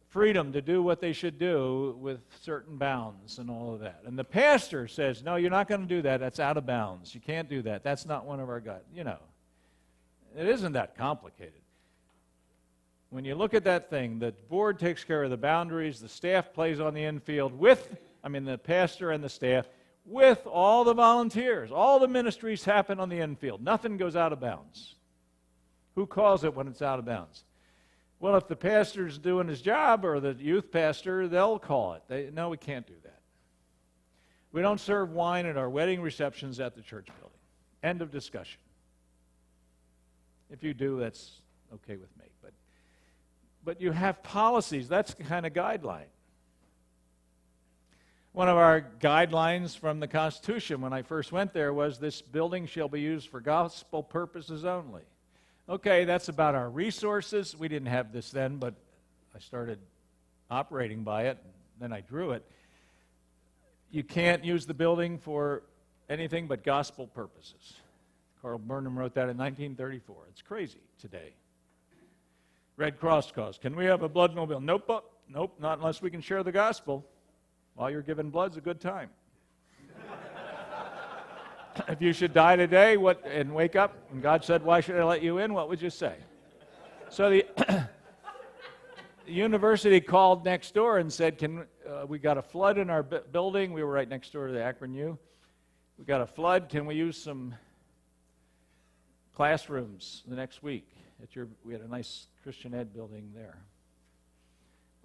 freedom to do what they should do with certain bounds and all of that. And the pastor says, no, you're not going to do that. That's out of bounds. You can't do that. That's not one of our guys. It isn't that complicated. When you look at that thing, the board takes care of the boundaries, the staff plays on the infield the pastor and the staff, with all the volunteers. All the ministries happen on the infield. Nothing goes out of bounds. Who calls it when it's out of bounds? Well, if the pastor's doing his job or the youth pastor, they'll call it. No, we can't do that. We don't serve wine at our wedding receptions at the church building. End of discussion. If you do, that's okay with me. But you have policies. That's the kind of guideline. One of our guidelines from the Constitution when I first went there was this building shall be used for gospel purposes only. Okay, that's about our resources. We didn't have this then, but I started operating by it, and then I drew it. You can't use the building for anything but gospel purposes. Carl Burnham wrote that in 1934. It's crazy today. Red Cross cause. Can we have a blood mobile? Nope, not unless we can share the gospel. While you're giving blood's a good time. If you should die today and wake up, and God said, why should I let you in, what would you say? So the university called next door and said, we got a flood in our building. We were right next door to the Akron U. We got a flood. Can we use some classrooms the next week? We had a nice Christian Ed building there.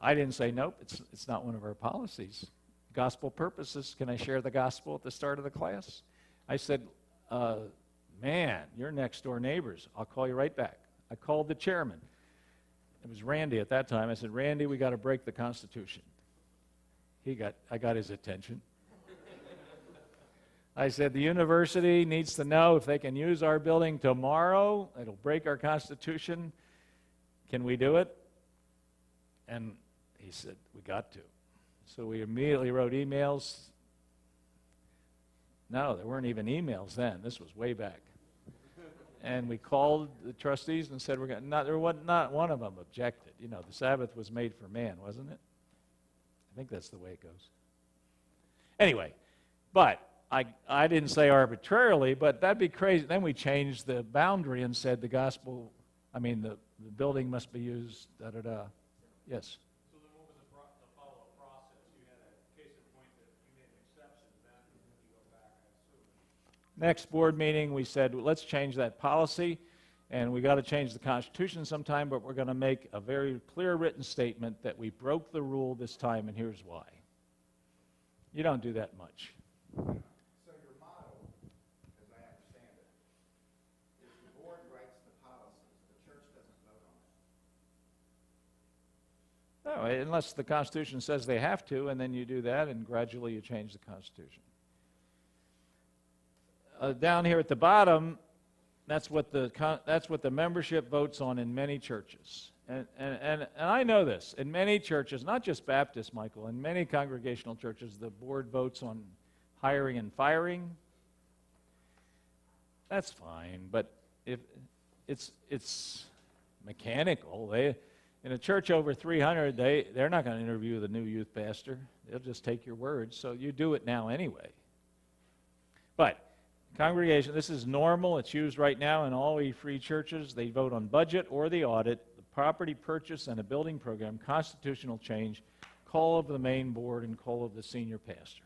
I didn't say, nope, it's not one of our policies. Gospel purposes, can I share the gospel at the start of the class? I said, man, you're next door neighbors. I'll call you right back. I called the chairman. It was Randy at that time. I said, Randy, we got to break the Constitution. I got his attention. I said, the university needs to know if they can use our building tomorrow, it'll break our Constitution. Can we do it? And he said, we got to. So we immediately wrote emails. No, there weren't even emails then. This was way back. And we called the trustees and said, not one of them objected. You know, the Sabbath was made for man, wasn't it? I think that's the way it goes. Anyway, but I didn't say arbitrarily, but that'd be crazy. Then we changed the boundary and said the building must be used, da-da-da. Yes? So then what was the follow-up process? You had a case in point that you made an exception, then you go back, I assume. Next board meeting, we said, well, let's change that policy, and we got to change the Constitution sometime, but we're going to make a very clear written statement that we broke the rule this time, and here's why. You don't do that much. So your model, as I understand it, is the board writes the policies, the church doesn't vote on it. No, unless the Constitution says they have to, and then you do that, and gradually you change the Constitution. Down here at the bottom, that's what the membership votes on in many churches. And I know this. In many churches, not just Baptist, Michael, in many congregational churches, the board votes on hiring and firing. That's fine, but if it's mechanical. In a church over 300, they're not going to interview the new youth pastor. They'll just take your word, so you do it now anyway. But congregation, this is normal. It's used right now in all free churches. They vote on budget or the audit, the property purchase and a building program, constitutional change, call of the main board, and call of the senior pastor.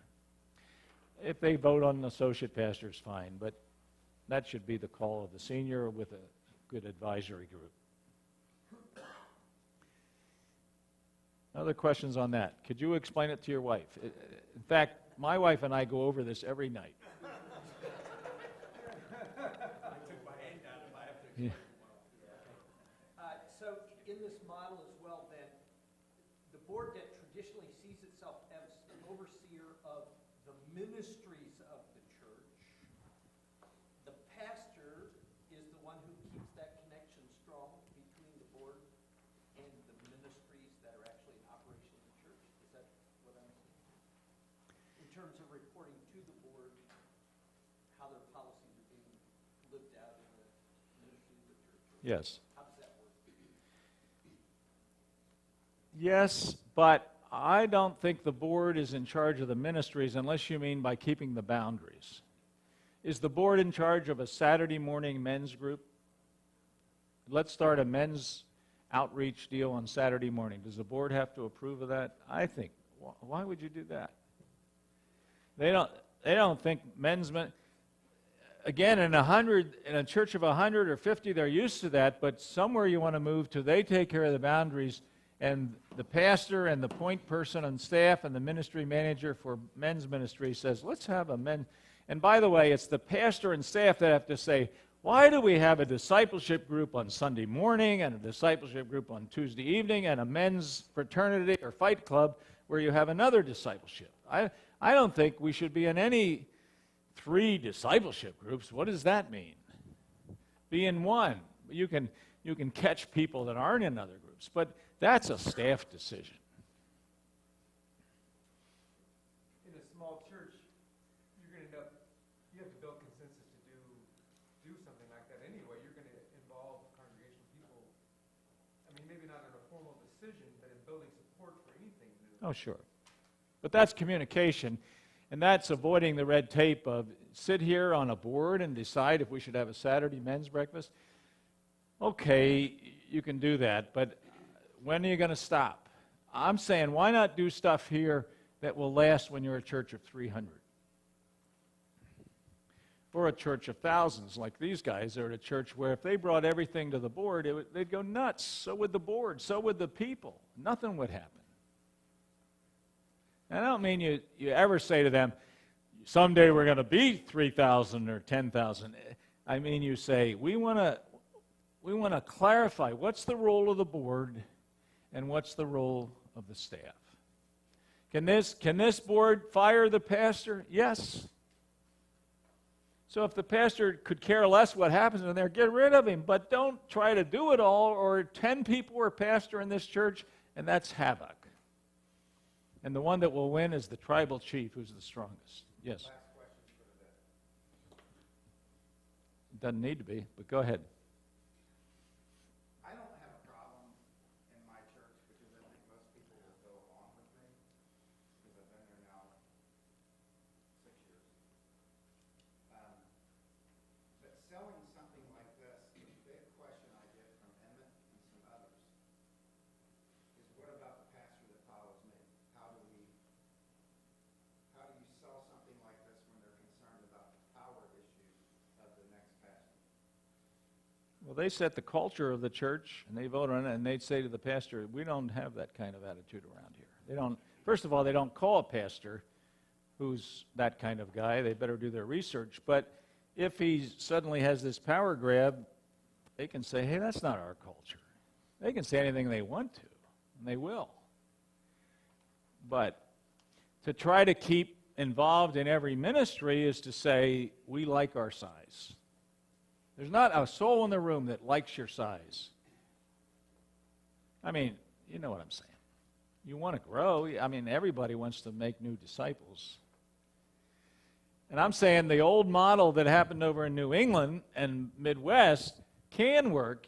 If they vote on the associate pastor, it's fine, but that should be the call of the senior with a good advisory group. Other questions on that? Could you explain it to your wife? In fact, my wife and I go over this every night. Yeah. So in this model as well, then, the board that traditionally sees itself as an overseer of the ministries of the church, the pastor is the one who keeps that connection strong between the board and the ministries that are actually in operation in the church. Is that what I'm saying? In terms of reporting to the board how their policies are being lived out in the ministry of the church. Yes. How does that work? Yes, but I don't think the board is in charge of the ministries unless you mean by keeping the boundaries. Is the board in charge of a Saturday morning men's group? Let's start a men's outreach deal on Saturday morning. Does the board have to approve of that? I think. Why would you do that? They don't think men's. Again, in a church of 100 or 50, they're used to that, but somewhere you want to move to, they take care of the boundaries, and the pastor and the point person on staff and the ministry manager for men's ministry says, let's have a men. And by the way, it's the pastor and staff that have to say, why do we have a discipleship group on Sunday morning and a discipleship group on Tuesday evening and a men's fraternity or fight club where you have another discipleship? I don't think we should be in any 3 discipleship groups. What does that mean? Be in one. You can catch people that aren't in other groups, but that's a staff decision. In a small church, you're going to end up, you have to build consensus to do something like that anyway. You're going to involve congregational people. I mean, maybe not in a formal decision, but in building support for anything new. Oh, sure. But that's communication, and that's avoiding the red tape of sit here on a board and decide if we should have a Saturday men's breakfast. Okay, you can do that, but when are you going to stop? I'm saying, why not do stuff here that will last when you're a church of 300? Or a church of thousands, like these guys are at a church where if they brought everything to the board, they'd go nuts. So would the board, so would the people. Nothing would happen. And I don't mean you ever say to them, someday we're going to be 3,000 or 10,000. I mean you say, we want to clarify what's the role of the board and what's the role of the staff. Can this board fire the pastor? Yes. So if the pastor could care less what happens in there, get rid of him. But don't try to do it all, or 10 people are pastor in this church, and that's havoc. And the one that will win is the tribal chief, who's the strongest. Yes? Last question for the day. It doesn't need to be, but go ahead. I don't have a problem in my church, because I think most people will go along with me, because I've been there now 6 years. But selling something like this, the big question I get from Emmett and some others is, what about the pastor that follows me? How do you sell something like this when they're concerned about the power issue of the next pastor? Well, they set the culture of the church, and they vote on it, and they'd say to the pastor, we don't have that kind of attitude around here. They don't. First of all, they don't call a pastor who's that kind of guy. They better do their research. But if he suddenly has this power grab, they can say, hey, that's not our culture. They can say anything they want to, and they will. But to try to keep involved in every ministry is to say, we like our size. There's not a soul in the room that likes your size. I mean, you know what I'm saying. You want to grow. I mean, everybody wants to make new disciples. And I'm saying the old model that happened over in New England and Midwest can work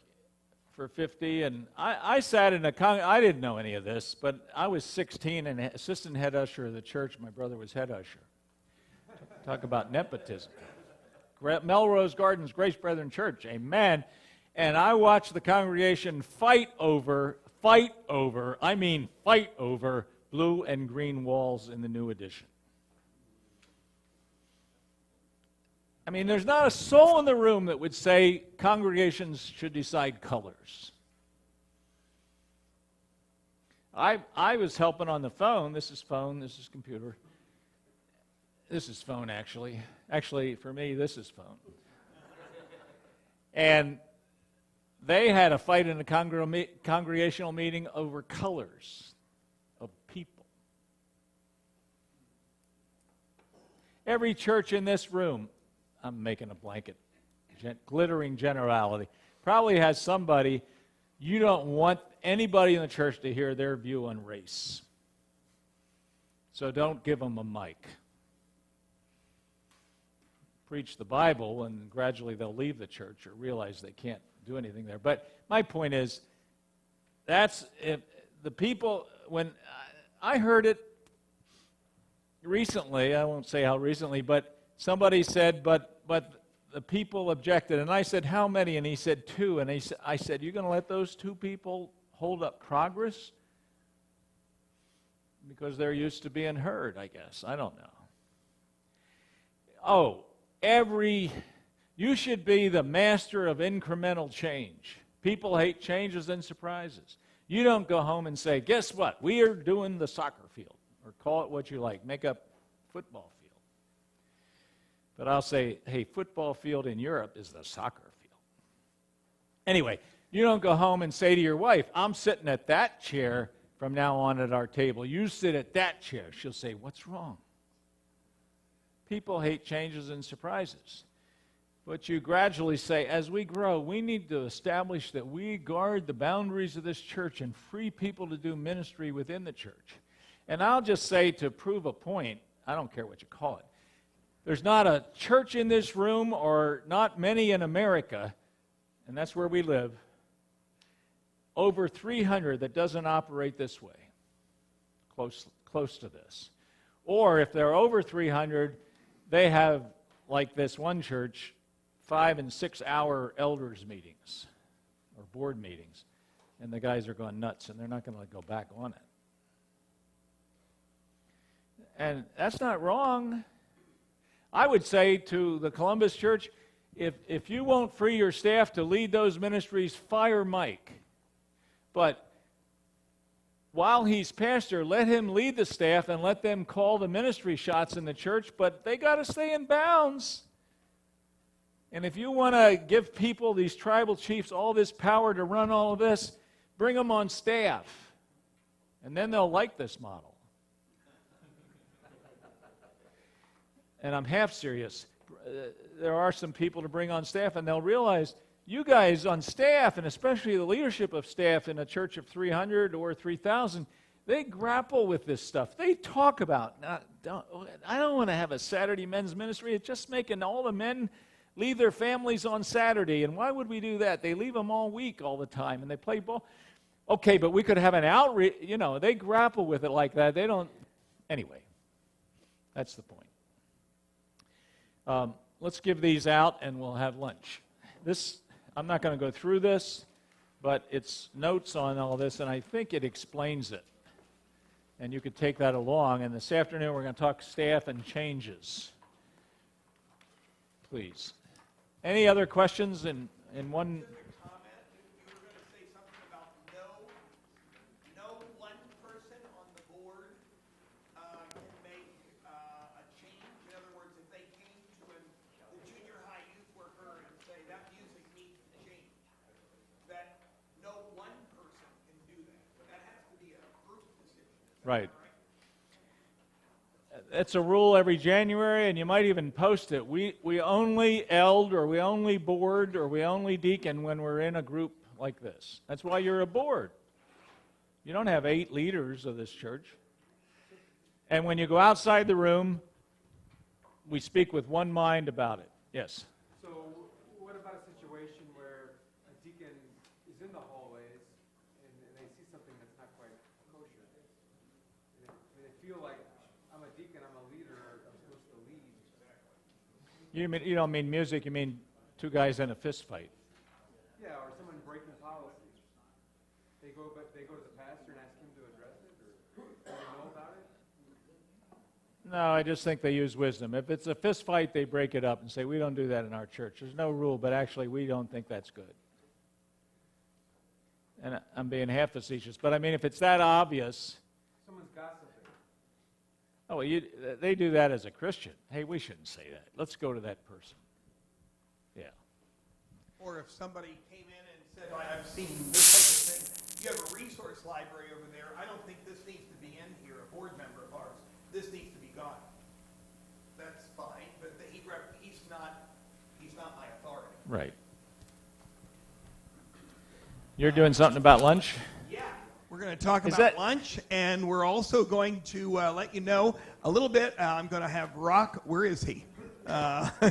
for 50. And I sat in I didn't know any of this, but I was 16 and assistant head usher of the church. My brother was head usher. Talk about nepotism. Melrose Gardens Grace Brethren Church, amen. And I watched the congregation fight over blue and green walls in the new addition. I mean, there's not a soul in the room that would say congregations should decide colors. I was helping on the phone. This is phone, this is computer. This is phone, actually. Actually, for me, this is phone. And they had a fight in a congregational meeting over colors of people. Every church in this room, I'm making a blanket, glittering generality, probably has somebody, you don't want anybody in the church to hear their view on race. So don't give them a mic. Preach the Bible, and gradually they'll leave the church or realize they can't do anything there. But my point is, that's if the people, when I heard it recently, I won't say how recently, but somebody said, but the people objected. And I said, how many? And he said, 2. And I said, you're going to let those 2 people hold up progress? Because they're used to being heard, I guess. I don't know. Oh, you should be the master of incremental change. People hate changes and surprises. You don't go home and say, guess what? We are doing the soccer field. Or call it what you like. Make up football field. But I'll say, hey, football field in Europe is the soccer field. Anyway, you don't go home and say to your wife, I'm sitting at that chair from now on at our table. You sit at that chair. She'll say, what's wrong? People hate changes and surprises. But you gradually say, as we grow, we need to establish that we guard the boundaries of this church and free people to do ministry within the church. And I'll just say, to prove a point, I don't care what you call it, there's not a church in this room, or not many in America, and that's where we live, over 300 that doesn't operate this way, close to this. Or if they're over 300, they have, like this one church, 5 and 6 hour elders meetings or board meetings, and the guys are going nuts, and they're not going to go back on it. And that's not wrong. I would say to the Columbus Church, if you won't free your staff to lead those ministries, fire Mike. But while he's pastor, let him lead the staff and let them call the ministry shots in the church, but they got to stay in bounds. And if you want to give people, these tribal chiefs, all this power to run all of this, bring them on staff. And then they'll like this model. And I'm half serious. There are some people to bring on staff, and they'll realize you guys on staff, and especially the leadership of staff in a church of 300 or 3,000, they grapple with this stuff. They talk about, I don't want to have a Saturday men's ministry. It's just making all the men leave their families on Saturday. And why would we do that? They leave them all week all the time, and they play ball. Okay, but we could have an outreach. You know, they grapple with it like that. They don't. Anyway, that's the point. Let's give these out, and we'll have lunch. I'm not going to go through this, but it's notes on all this, and I think it explains it. And you could take that along. And this afternoon, we're going to talk staff and changes. Please. Any other questions in one? Comment. You were going to say something about no one person on the board can make a change. In other words, if they came to the junior high youth worker and say that music needs to change, that no one person can do that. But that has to be a group decision. Right. It's a rule every January, and you might even post it. We only eld, or we only board, or we only deacon when we're in a group like this. That's why you're a board. You don't have 8 leaders of this church. And when you go outside the room, we speak with one mind about it. Yes? So what about a situation where a deacon is in the hallways and they see something that's not quite kosher? And they feel like, I'm a deacon, I'm a leader, I'm supposed to lead. You don't mean music, you mean 2 guys in a fist fight. Yeah, or someone breaking policy. They go to the pastor and ask him to address it, or do they know about it? No, I just think they use wisdom. If it's a fist fight, they break it up and say, we don't do that in our church. There's no rule, but actually we don't think that's good. And I'm being half facetious, but I mean, if it's that obvious. Someone's gossiping. Oh, well, they do that as a Christian. Hey, we shouldn't say that. Let's go to that person. Yeah. Or if somebody came in and said, I've seen this type of thing. You have a resource library over there. I don't think this needs to be in here, a board member of ours. This needs to be gone. That's fine, but he's not my authority. Right. You're doing something about lunch? Yeah. We're going to talk about lunch, and we're also going to let you know a little bit. I'm going to have Rock. Where is he?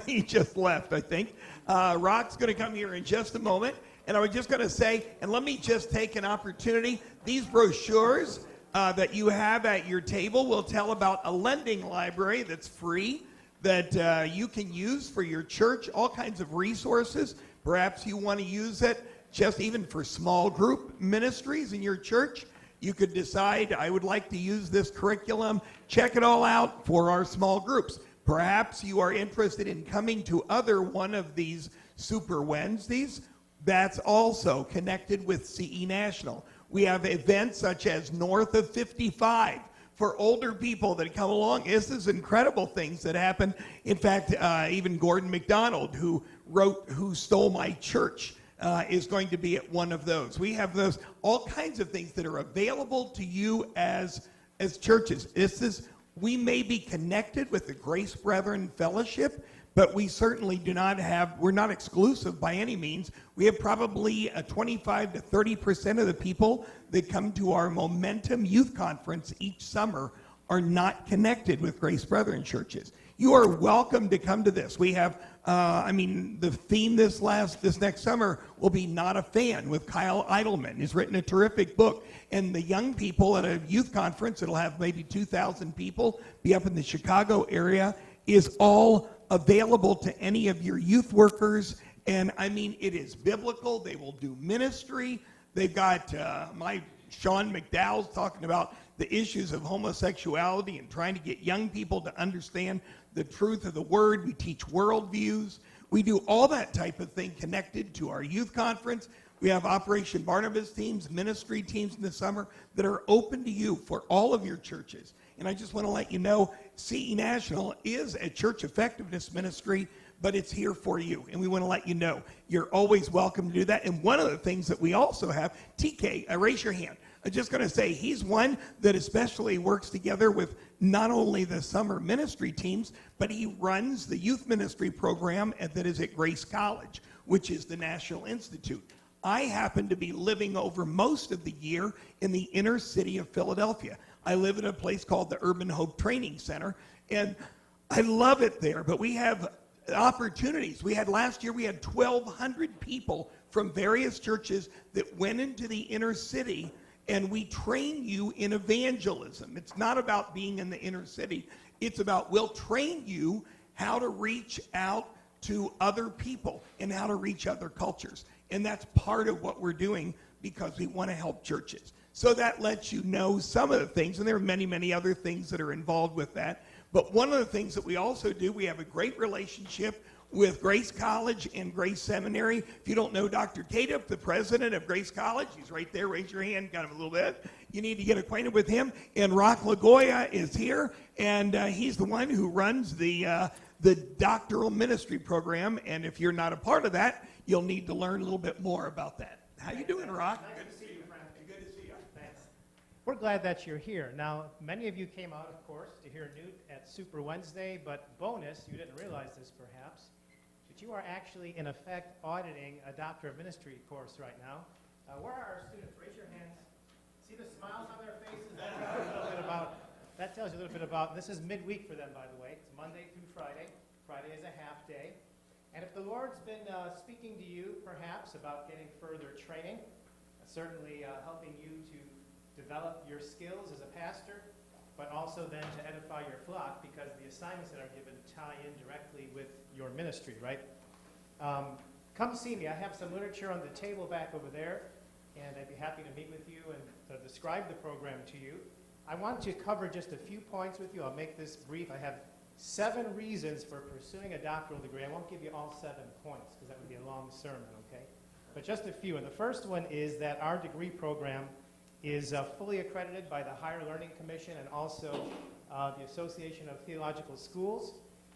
He just left, I think. Rock's going to come here in just a moment. And I was just going to say, and let me just take an opportunity, these brochures that you have at your table will tell about a lending library that's free that you can use for your church, all kinds of resources. Perhaps you want to use it just even for small group ministries in your church. You could decide, I would like to use this curriculum. Check it all out for our small groups. Perhaps you are interested in coming to one of these Super Wednesdays. That's also connected with CE National. We have events such as North of 55 for older people that come along. This is incredible things that happen. In fact, even Gordon MacDonald, who wrote Who Stole My Church, is going to be at one of those. We have all kinds of things that are available to you as churches. We may be connected with the Grace Brethren Fellowship, but we certainly we're not exclusive by any means. We have probably 25 to 30% of the people that come to our Momentum Youth Conference each summer are not connected with Grace Brethren churches. You are welcome to come to this. We have, the theme this next summer will be Not a Fan with Kyle Eidelman. He's written a terrific book. And the young people at a youth conference, it'll have maybe 2,000 people, be up in the Chicago area, is all available to any of your youth workers. And it is biblical. They will do ministry. They've got Sean McDowell's talking about the issues of homosexuality and trying to get young people to understand the truth of the word. We teach worldviews. We do all that type of thing connected to our youth conference. We have Operation Barnabas teams, ministry teams in the summer that are open to you for all of your churches. And I just want to let you know, CE National is a church effectiveness ministry, but it's here for you. And we want to let you know you're always welcome to do that. And one of the things that we also have, TK, raise your hand. I'm just going to say he's one that especially works together with not only the summer ministry teams, but he runs the youth ministry program that is at Grace College, which is the National Institute. I happen to be living over most of the year in the inner city of Philadelphia. I live in a place called the Urban Hope Training Center, and I love it there, but we have opportunities. Last year, we had 1,200 people from various churches that went into the inner city, and we train you in evangelism. It's not about being in the inner city. It's about, we'll train you how to reach out to other people and how to reach other cultures. And that's part of what we're doing because we want to help churches. So that lets you know some of the things, and there are many, many other things that are involved with that. But one of the things that we also do, we have a great relationship with Grace College and Grace Seminary. If you don't know Dr. Cadup, the president of Grace College, he's right there. Raise your hand, got him a little bit. You need to get acquainted with him. And Rock LaGoya is here, and he's the one who runs the doctoral ministry program. And if you're not a part of that, you'll need to learn a little bit more about that. How you doing, Rock? Nice to see you, friend. Good to see you. Thanks. We're glad that you're here. Now, many of you came out, of course, to hear Knute at Super Wednesday, but bonus, you didn't realize this perhaps, but you are actually, in effect, auditing a Doctor of Ministry course right now. Where are our students? Raise your hands. See the smiles on their faces? That tells you a little bit about, this is midweek for them, by the way. It's Monday through Friday. Friday is a half day. And if the Lord's been speaking to you, perhaps, about getting further training, certainly helping you to develop your skills as a pastor, but also then to edify your flock, because the assignments that are given tie in directly with your ministry, right? Come see me. I have some literature on the table back over there, and I'd be happy to meet with you and to describe the program to you. I want to cover just a few points with you. I'll make this brief. I have 7 reasons for pursuing a doctoral degree. I won't give you all 7 points because that would be a long sermon, okay? But just a few. And the first one is that our degree program is fully accredited by the Higher Learning Commission and also the Association of Theological Schools.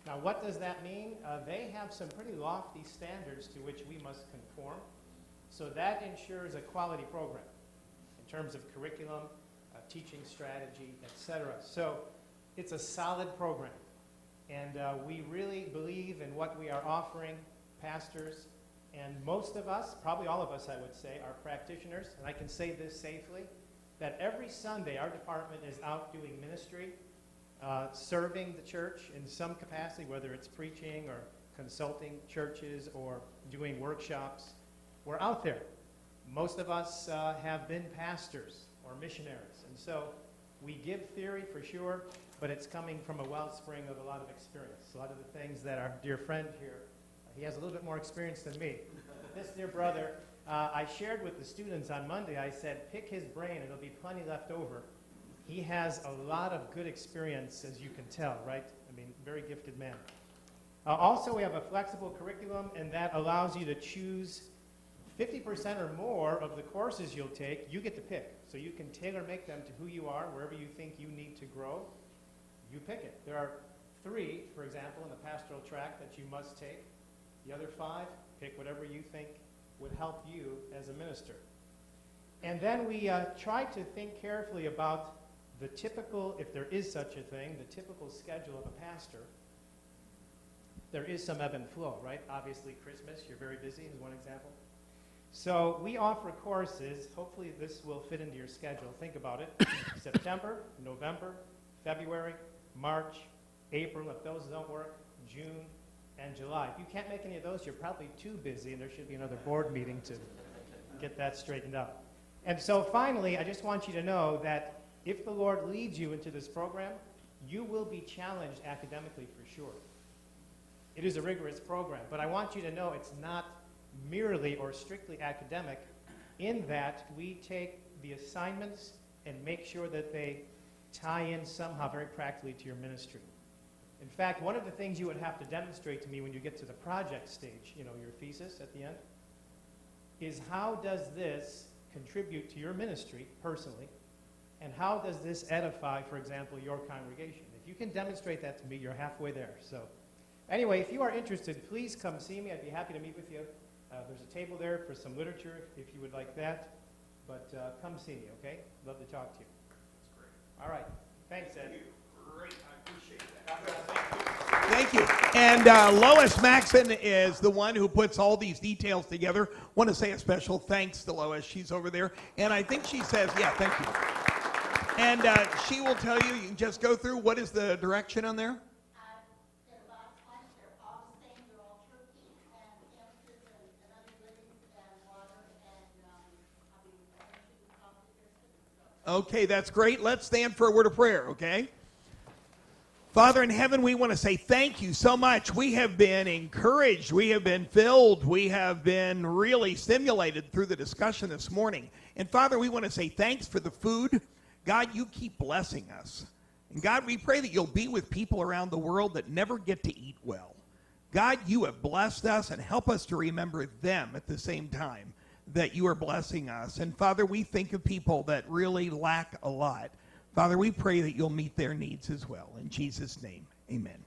Now, what does that mean? They have some pretty lofty standards to which we must conform. So that ensures a quality program in terms of curriculum, teaching strategy, etc. So it's a solid program. And we really believe in what we are offering pastors. And most of us, probably all of us, I would say, are practitioners. And I can say this safely, that every Sunday our department is out doing ministry, serving the church in some capacity, whether it's preaching or consulting churches or doing workshops. We're out there. Most of us have been pastors or missionaries. And so we give theory for sure, but it's coming from a wellspring of a lot of experience. A lot of the things that our dear friend here, he has a little bit more experience than me. But this dear brother, I shared with the students on Monday, I said, pick his brain and there'll be plenty left over. He has a lot of good experience, as you can tell, right? I mean, very gifted man. Also, we have a flexible curriculum, and that allows you to choose 50% or more of the courses you'll take, you get to pick. So you can tailor-make them to who you are, wherever you think you need to grow. You pick it. There are 3, for example, in the pastoral track that you must take. The other 5, pick whatever you think would help you as a minister. And then we try to think carefully about the typical, if there is such a thing, the typical schedule of a pastor. There is some ebb and flow, right? Obviously, Christmas, you're very busy, is one example. So we offer courses. Hopefully this will fit into your schedule. Think about it. September, November, February, March, April, if those don't work, June, and July. If you can't make any of those, you're probably too busy, and there should be another board meeting to get that straightened out. And so finally, I just want you to know that if the Lord leads you into this program, you will be challenged academically for sure. It is a rigorous program, but I want you to know it's not merely or strictly academic, in that we take the assignments and make sure that they tie in somehow very practically to your ministry. In fact, one of the things you would have to demonstrate to me when you get to the project stage, you know, your thesis at the end, is how does this contribute to your ministry personally, and how does this edify, for example, your congregation? If you can demonstrate that to me, you're halfway there. So anyway, if you are interested, please come see me. I'd be happy to meet with you. There's a table there for some literature if you would like that. But come see me, okay? Love to talk to you. That's great. All right. Thanks, Ed. Great, I appreciate that. Thank you. And Lois Maxon is the one who puts all these details together. Want to say a special thanks to Lois. She's over there. And I think she says, yeah, thank you. And she will tell you, you can just go through, what is the direction on there? The last ones, they're all the same, they're all turkey and hamsters and other livings and water and, coffee or something. Okay, that's great. Let's stand for a word of prayer, okay? Father in heaven, we want to say thank you so much. We have been encouraged. We have been filled. We have been really stimulated through the discussion this morning. And Father, we want to say thanks for the food. God, you keep blessing us. And God, we pray that you'll be with people around the world that never get to eat well. God, you have blessed us, and help us to remember them at the same time that you are blessing us. And Father, we think of people that really lack a lot. Father, we pray that you'll meet their needs as well. In Jesus' name, amen.